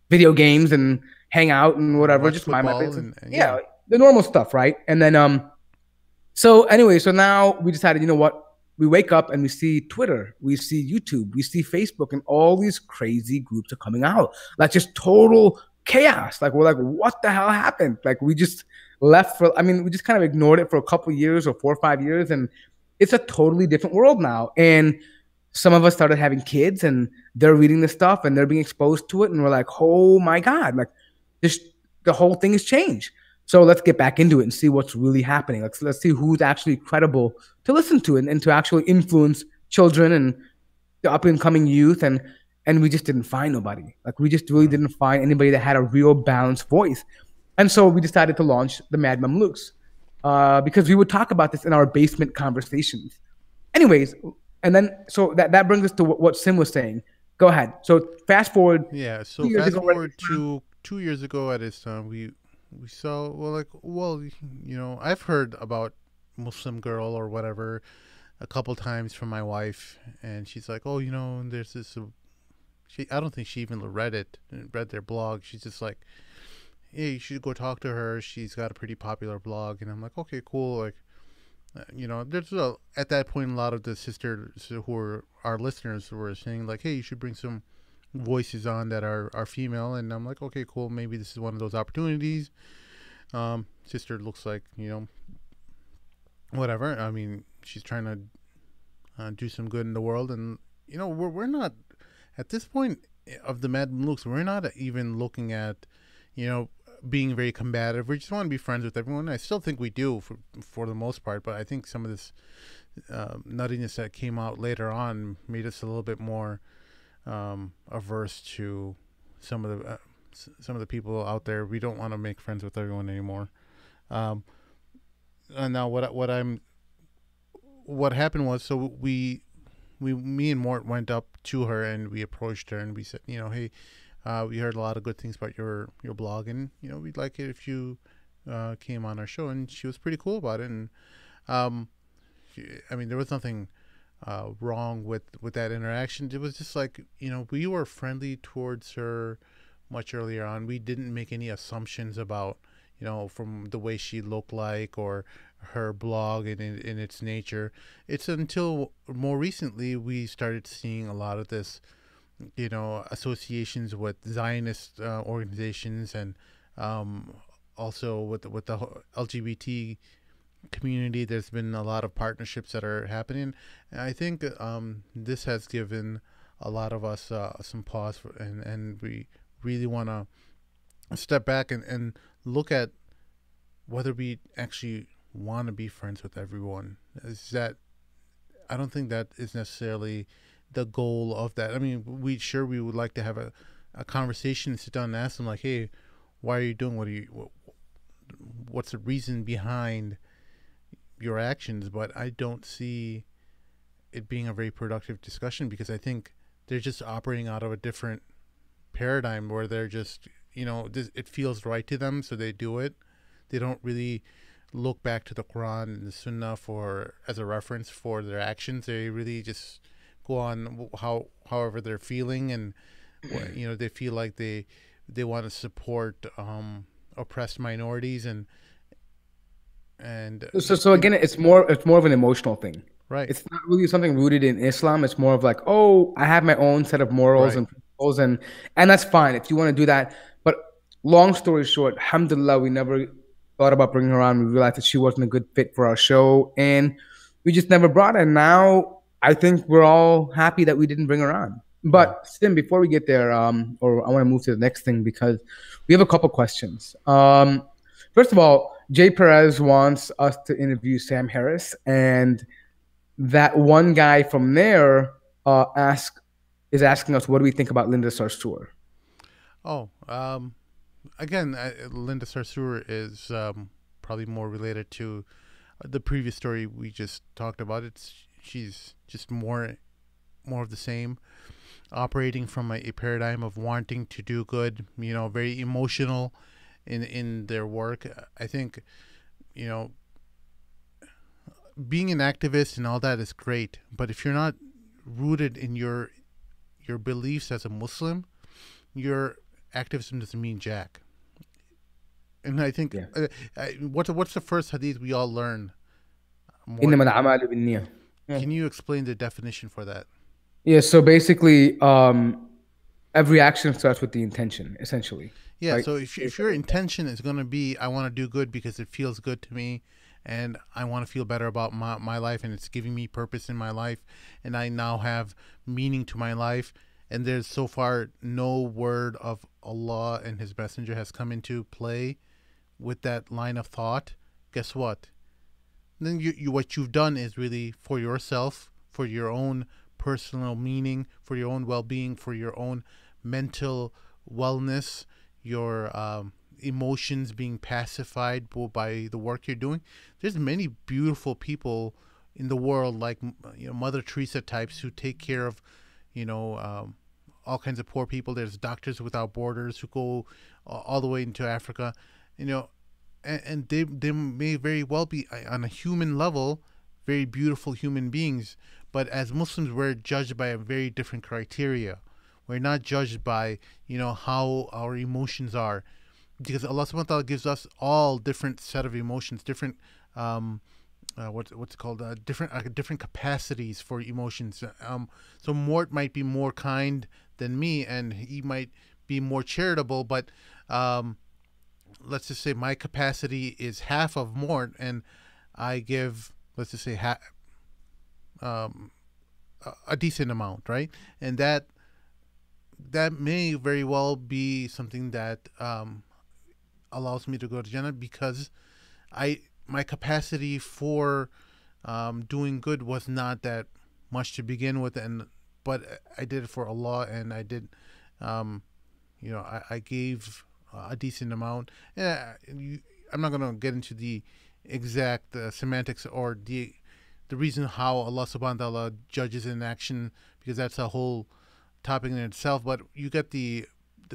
video games and hang out and whatever, Watch just mind my football business. and yeah. Yeah, the normal stuff, right? And then so anyway, so now we decided, you know what? We wake up and we see Twitter, we see YouTube, we see Facebook, and all these crazy groups are coming out. Like just total chaos. Like we're like, what the hell happened? Like we just left for. I mean, we just kind of ignored it for a couple years or 4 or 5 years, and it's a totally different world now. And some of us started having kids, and they're reading this stuff and they're being exposed to it, and we're like, oh my god, like this, the whole thing has changed. So let's get back into it and see what's really happening. Let's see who's actually credible to listen to and to actually influence children and the up and coming youth. And we just didn't find nobody. Like we just really didn't find anybody that had a real balanced voice. And so we decided to launch the Mad Mamluks because we would talk about this in our basement conversations. Anyways, and then so that brings us to what Sim was saying. Go ahead. So fast forward. Yeah. So fast forward to 2 years ago at this time, we saw, well, I've heard about Muslim girl or whatever a couple times from my wife, and she's like, oh, there's this. I don't think she even read their blog. She's just like, hey, you should go talk to her. She's got a pretty popular blog, and I'm like, okay, cool. Like, there's at that point a lot of the sisters who are our listeners were saying like, hey, you should bring some voices on that are female, and I'm like, okay, cool. Maybe this is one of those opportunities. Sister looks like whatever. I mean, she's trying to do some good in the world, and we're not at this point of the Mad Looks. We're not even looking at being very combative. We just want to be friends with everyone. I still think we do for the most part, but I think some of this nuttiness that came out later on made us a little bit more averse to some of the people out there. We don't want to make friends with everyone anymore. And now what happened was, so me and Mort went up to her and we approached her and we said, hey, we heard a lot of good things about your blog, and we'd like it if you came on our show. And she was pretty cool about it. And I mean, there was nothing wrong with that interaction. It was just like, we were friendly towards her much earlier on. We didn't make any assumptions about, from the way she looked like or her blog and in its nature. It's until more recently we started seeing a lot of this, associations with Zionist organizations, and also with the LGBT community. There's been a lot of partnerships that are happening, and I think this has given a lot of us some pause and we really want to step back and look at whether we actually want to be friends with everyone. I don't think that is necessarily the goal of that. I mean, we would like to have a conversation, sit down and ask them like, hey, why are you doing what's the reason behind your actions? But I don't see it being a very productive discussion, because I think they're just operating out of a different paradigm where they're just, it feels right to them, so they do it. They don't really look back to the Quran and the Sunnah as a reference for their actions. They really just go on however they're feeling, and they feel like they want to support oppressed minorities, and so again, it's more of an emotional thing. Right. It's not really something rooted in Islam. It's more of like, oh, I have my own set of morals and principles, and that's fine if you want to do that. But long story short, alhamdulillah, we never thought about bringing her on. We realized that she wasn't a good fit for our show, and we just never brought her. And now I think we're all happy that we didn't bring her on. But Sim, before we get there, or I want to move to the next thing because we have a couple questions. First of all, Jay Perez wants us to interview Sam Harris, and that one guy from there is asking us, what do we think about Linda Sarsour? Oh, again, Linda Sarsour is probably more related to the previous story we just talked about. She's just more of the same, operating from a paradigm of wanting to do good, very emotional in their work. I think, being an activist and all that is great, but if you're not rooted in your beliefs as a Muslim, your activism doesn't mean jack. And I think what's the first hadith we all learn? Can you explain the definition for that? Yeah, so basically, every action starts with the intention, essentially, Yeah, right? so if your intention is going to be, I want to do good because it feels good to me and I want to feel better about my life and it's giving me purpose in my life and I now have meaning to my life, and there's so far no word of Allah and His Messenger has come into play with that line of thought, guess what? Then you what you've done is really for yourself, for your own personal meaning, for your own well-being, for your own mental wellness, your emotions being pacified by the work you're doing. There's many beautiful people in the world, like Mother Teresa types, who take care of you know all kinds of poor people. There's Doctors Without Borders who go all the way into Africa, you know, and they may very well be on a human level very beautiful human beings, but as Muslims we're judged by a very different criteria. We're not judged by how our emotions are, because Allah subhanahu wa ta'ala gives us all different set of emotions, different what's it called, different capacities for emotions. So Mort might be more kind than me, and he might be more charitable, but let's just say my capacity is half of Mort, and I give, let's just say, a decent amount, right? And that may very well be something that allows me to go to Jannah, because my capacity for doing good was not that much to begin with, but I did it for Allah, and I did, I gave a decent amount. I'm not gonna get into the exact semantics or the reason how Allah subhanahu wa ta'ala judges in action, because that's a whole topic in itself, but you get the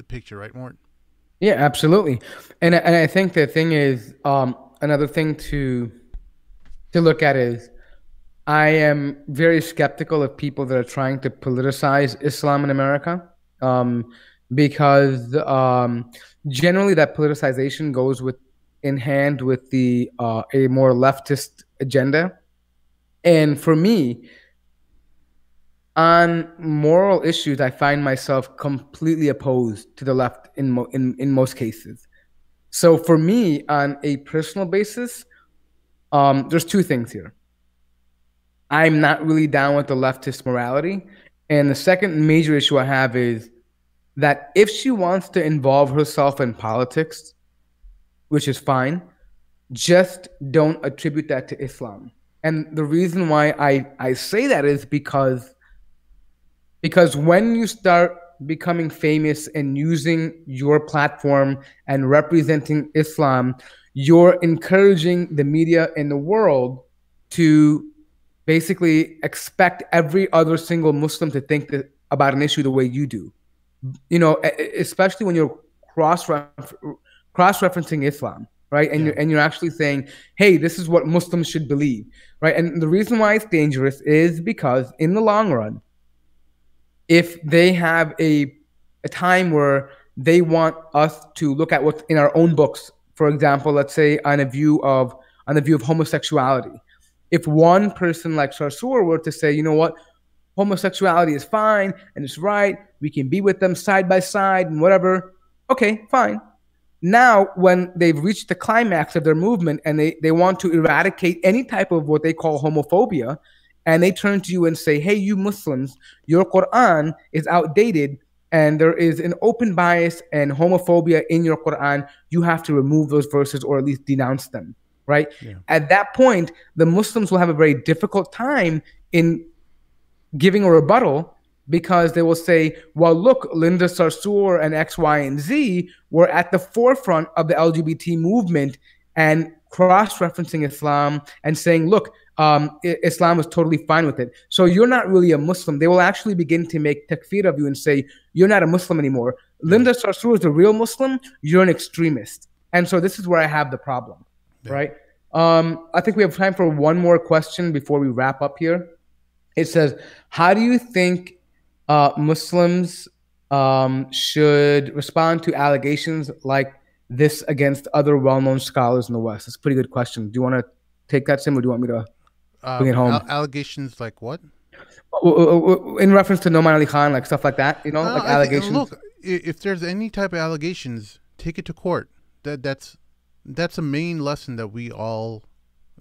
picture, right, Mort? Yeah, absolutely. And I think the thing is, another thing to look at is, I am very skeptical of people that are trying to politicize Islam in America, because generally that politicization goes in hand with a more leftist agenda. And for me, on moral issues, I find myself completely opposed to the left in most cases. So for me, on a personal basis, there's two things here. I'm not really down with the leftist morality. And the second major issue I have is that if she wants to involve herself in politics, which is fine, just don't attribute that to Islam. And the reason why I say that is because when you start becoming famous and using your platform and representing Islam, you're encouraging the media in the world to basically expect every other single Muslim to think about an issue the way you do. Especially when you're cross-referencing Islam, right? And you're actually saying, hey, this is what Muslims should believe, right? And the reason why it's dangerous is because in the long run, if they have a time where they want us to look at what's in our own books, for example, let's say on a view of homosexuality, if one person like Sarsour were to say, you know what, homosexuality is fine and it's right, we can be with them side by side and whatever, okay, fine. Now, when they've reached the climax of their movement and they want to eradicate any type of what they call homophobia, and they turn to you and say, hey, you Muslims, your Quran is outdated and there is an open bias and homophobia in your Quran, you have to remove those verses or at least denounce them, right? Yeah. At that point, the Muslims will have a very difficult time in giving a rebuttal, because they will say, well, look, Linda Sarsour and X, Y, and Z were at the forefront of the LGBT movement and cross-referencing Islam and saying, look, Islam is totally fine with it. So you're not really a Muslim. They will actually begin to make takfir of you and say, you're not a Muslim anymore. Linda Sarsour is a real Muslim. You're an extremist. And so this is where I have the problem, right? I think we have time for one more question before we wrap up here. It says, how do you think Muslims should respond to allegations like this against other well-known scholars in the West? That's a pretty good question. Do you want to take that, Sim, or do you want me to bring it home? Allegations like what? In reference to Noman Ali Khan, like stuff like that, you know, like I think, allegations. look, if there's any type of allegations, take it to court. That's a main lesson that we all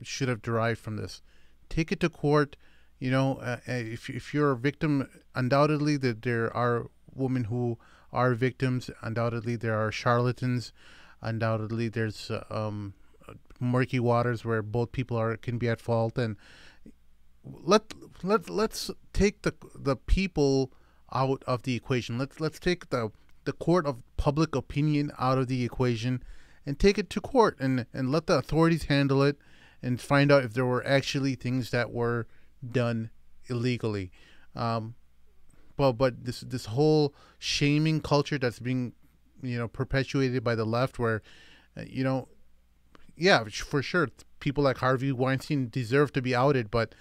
should have derived from this. Take it to court. You know, if you're a victim, undoubtedly that there are women who are victims. Undoubtedly there are charlatans. Undoubtedly there's murky waters where both people can be at fault. And let's take the people out of the equation. Let's take the court of public opinion out of the equation and take it to court and let the authorities handle it and find out if there were actually things that were done illegally. But this whole shaming culture that's being perpetuated by the left, where yeah, for sure people like Harvey Weinstein deserve to be outed, but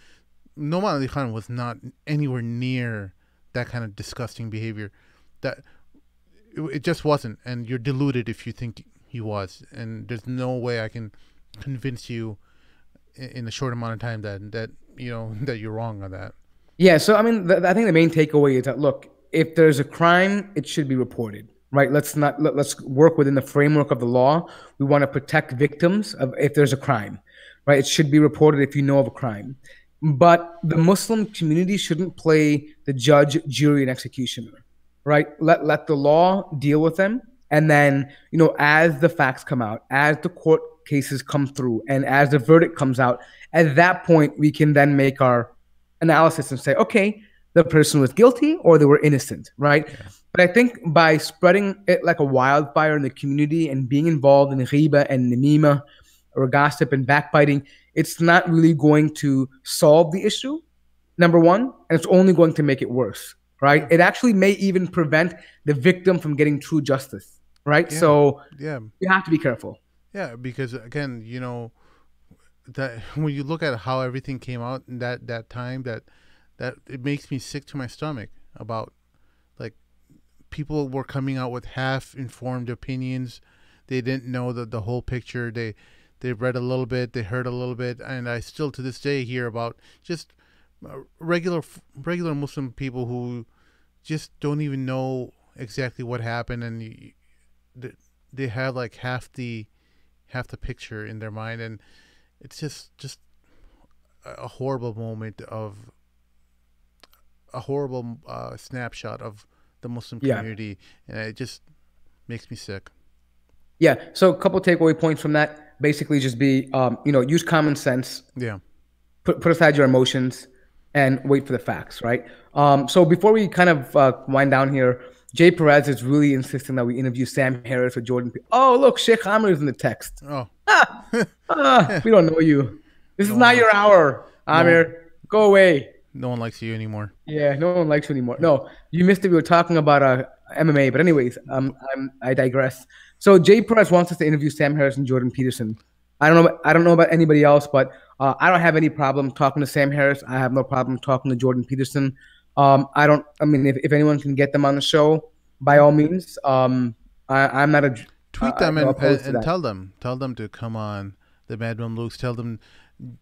Noman Ali Khan was not anywhere near that kind of disgusting behavior. That it just wasn't, and you're deluded if you think he was. And there's no way I can convince you in a short amount of time that that you're wrong on that. Yeah, so I mean, I think the main takeaway is that, look, if there's a crime, it should be reported, right? Let's work within the framework of the law. We want to protect victims of if there's a crime, right? It should be reported if you know of a crime. But the Muslim community shouldn't play the judge, jury, and executioner, right? Let the law deal with them, and then as the facts come out, as the court cases come through, and as the verdict comes out, at that point we can then make our analysis and say, okay, the person was guilty or they were innocent, right? Yeah. But I think by spreading it like a wildfire in the community and being involved in ghiba and namima or gossip and backbiting, it's not really going to solve the issue, number one, and it's only going to make it worse, right? It actually may even prevent the victim from getting true justice, right? Yeah. So yeah, you have to be careful. Yeah, because again, that when you look at how everything came out in that time, that it makes me sick to my stomach about, like, people were coming out with half-informed opinions. They didn't know the whole picture. They read a little bit, they heard a little bit, and I still to this day hear about just regular Muslim people who just don't even know exactly what happened, and they have like half the picture in their mind, and it's just a horrible moment of a horrible snapshot of the Muslim community, and it just makes me sick. Yeah. So a couple takeaway points from that, basically just be, use common sense. Yeah. Put aside your emotions and wait for the facts, right? So before we kind of wind down here, Jay Perez is really insisting that we interview Sam Harris or Jordan. Oh, look, Sheikh Amr is in the text. Oh. We don't know you. This is not your hour, Amir. Go away. No one likes you anymore. Yeah, no one likes you anymore. No, you missed it. We were talking about MMA, but anyways, I digress. So Jay Perez wants us to interview Sam Harris and Jordan Peterson. I don't know about anybody else, but I don't have any problem talking to Sam Harris. I have no problem talking to Jordan Peterson. If anyone can get them on the show, by all means. I'm not a tweet them and tell them to come on the Mad Mamluks.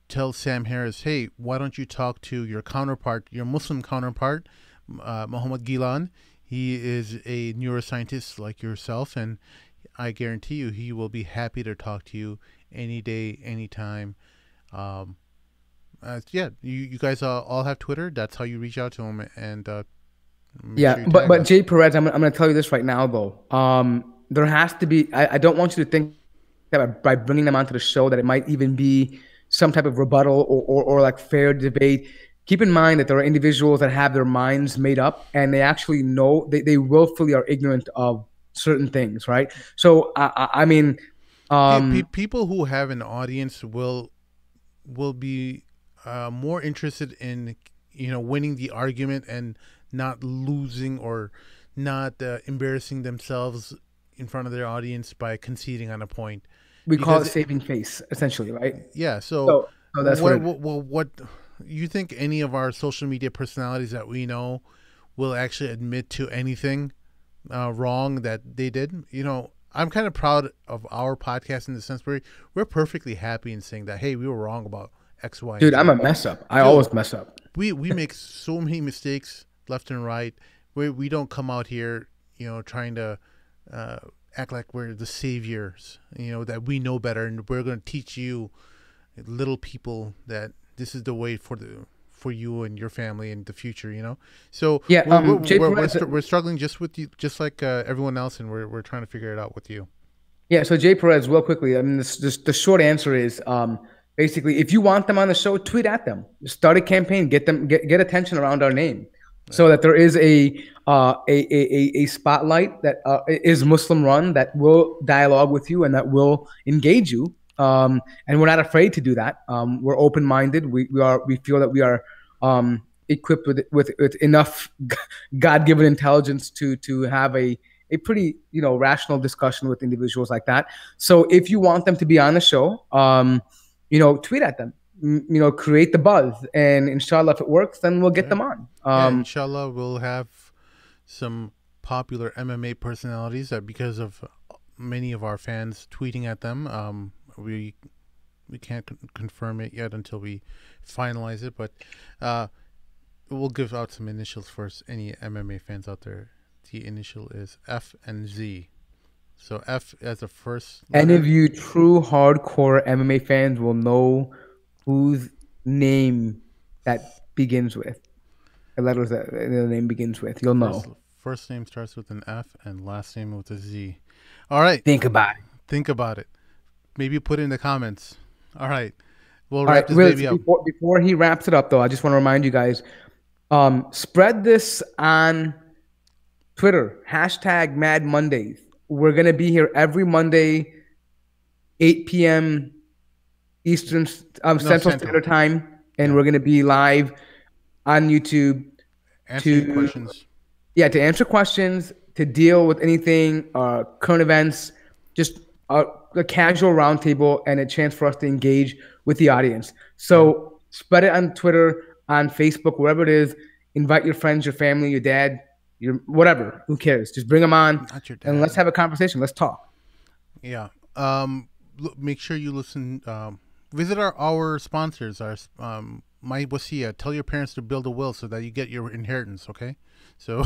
Tell Sam Harris, hey, why don't you talk to your counterpart, your Muslim counterpart, Muhammad Gilan. He is a neuroscientist like yourself, and I guarantee you he will be happy to talk to you any day, anytime. You guys all have Twitter. That's how you reach out to him. And but Jay Perez, I'm going to tell you this right now, though. There has to be. I don't want you to think that by bringing them onto the show that it might even be some type of rebuttal or like fair debate. Keep in mind that there are individuals that have their minds made up and they actually know they willfully are ignorant of certain things, right? So people who have an audience will be more interested in winning the argument and not losing or not embarrassing themselves in front of their audience by conceding on a point. We call it saving face, essentially, right? Yeah. So that's what you think any of our social media personalities that we know will actually admit to anything wrong that they did? I'm kind of proud of our podcast in the sense where we're perfectly happy in saying that, hey, we were wrong about X, Y. Dude, I'm a mess up. I always mess up. we make so many mistakes left and right. We don't come out here, trying to act like we're the saviors, that we know better, and we're going to teach you little people that this is the way for you and your family in the future. So Yeah, Jay we're struggling just with you, just like everyone else, and we're trying to figure it out with you. Yeah, so Jay Perez, real quickly. I mean, the short answer is basically, if you want them on the show, tweet at them. Start a campaign, get attention around our name, so that there is a spotlight that is Muslim run, that will dialogue with you and that will engage you. And we're not afraid to do that. We're open minded. We feel that we are equipped with enough God given intelligence to have a pretty rational discussion with individuals like that. So if you want them to be on the show, tweet at them, create the buzz, and inshallah, if it works, then we'll get them on. Inshallah, we'll have some popular MMA personalities that, because of many of our fans tweeting at them, we can't confirm it yet until we finalize it, but we'll give out some initials for any MMA fans out there. The initial is F and Z. So F as a first letter. Any of you true hardcore MMA fans will know whose name that begins with. The letters that the name begins with. You'll know. First name starts with an F and last name with a Z. All right. Think about it. Maybe put it in the comments. All right. We'll wrap this baby up. Before he wraps it up, though, I just want to remind you guys, spread this on Twitter, #Mad Mondays. We're going to be here every Monday, 8 p.m. Eastern Central Standard Time, and we're going to be live on YouTube to questions. Yeah, to answer questions, to deal with anything, current events, just a casual roundtable and a chance for us to engage with the audience. So spread it on Twitter, on Facebook, wherever it is. Invite your friends, your family, your dad, your whatever. Who cares? Just bring them on and let's have a conversation. Let's talk. Yeah. Make sure you listen. Visit our sponsors. Our My Wasiya. Tell your parents to build a will so that you get your inheritance. Okay. So.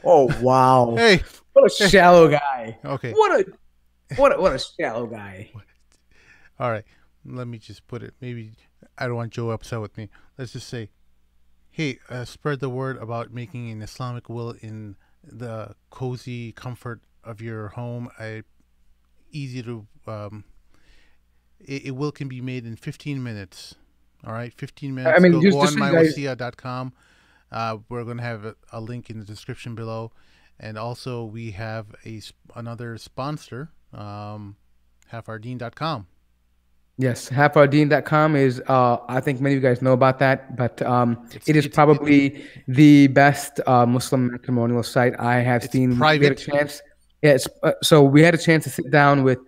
Oh wow. Hey, what a shallow guy. Okay. What a shallow guy. All right. Let me just put it. Maybe I don't want Joe upset with me. Let's just say, hey, spread the word about making an Islamic will in the cozy comfort of your home. Easy to a will can be made in 15 minutes. All right, 15 minutes. I mean, go on mywasiya.com. We're going to have a link in the description below. And also we have another sponsor, halfardeen.com. Yes, halfardeen.com is, I think many of you guys know about that, but it is probably the best Muslim matrimonial site I have seen. Private. We had a chance. Yes, so we had a chance to sit down with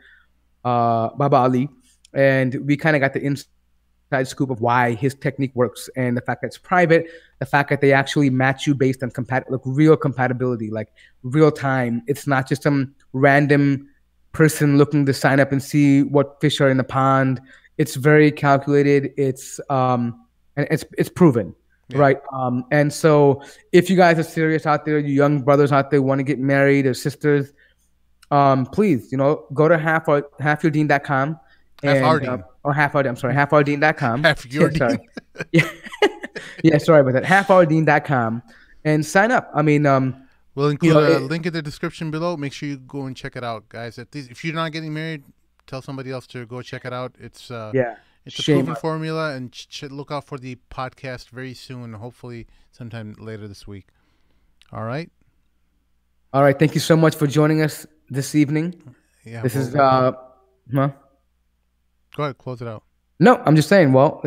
Baba Ali, and we kind of got the inside scoop of why his technique works, and the fact that it's private, the fact that they actually match you based on real compatibility, like real time. It's not just some random person looking to sign up and see what fish are in the pond. It's very calculated. It's and it's proven, right? And so if you guys are serious out there, you young brothers out there want to get married, or sisters, please, go to halfyourdeen.com. Or halfardeen. I'm sorry, halfardeen.com. Halfyourdeen. Yeah, yeah, sorry about that. halfardeen.com and sign up. I mean, we'll include a link in the description below. Make sure you go and check it out, guys. If you're not getting married, tell somebody else to go check it out. It's a proven formula, and look out for the podcast very soon. Hopefully, sometime later this week. All right. Thank you so much for joining us this evening. Yeah. This is Go ahead, close it out. No, I'm just saying, well,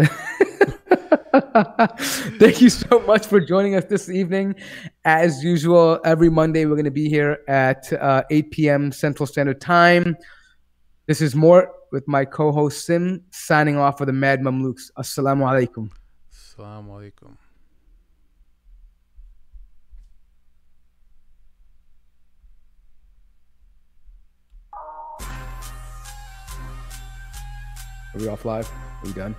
thank you so much for joining us this evening. As usual, every Monday, we're going to be here at 8 p.m. Central Standard Time. This is Mort with my co-host Sim, signing off for the Mad Mamluks. Assalamu alaikum. Assalamu alaikum. Are we off live? Are we done?